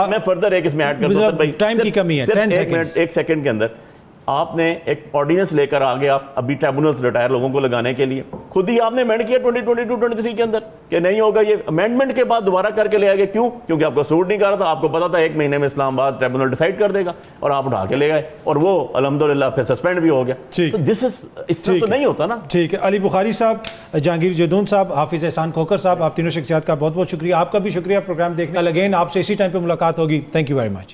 میں فردر ایک اس میں ایڈ کر دوں بھائی, ٹائم کی کمی ہے, 1 سیکنڈ کے اندر آپ نے ایک آرڈیننس لے کر آگے آپ ابھی ٹریبونلز ریٹائر لوگوں کو لگانے کے لیے خود ہی آپ نے امینڈ کیا 2022-23 کے اندر کہ نہیں ہوگا. یہ امینڈمنٹ کے بعد دوبارہ کر کے لے آئے گے. کیوں؟ کیونکہ آپ کو سوٹ نہیں کر رہا تھا, آپ کو پتا تھا 1 مہینے میں اسلام آباد ٹریبونل ڈیسائیڈ کر دے گا, اور آپ اٹھا کے لے گئے, اور وہ الحمدللہ پھر سسپینڈ بھی ہو گیا. اس طرح تو نہیں ہوتا نا. ٹھیک ہے, علی بخاری صاحب, جہانگیر جدون صاحب, حافظ احسان کھوکر صاحب, آپ تینوں شخصیات کا بہت بہت شکریہ. آپ کا بھی شکریہ پروگرام دیکھنے. اگین آپ سے اسی ٹائم پہ ملاقات ہوگی. Thank you very much.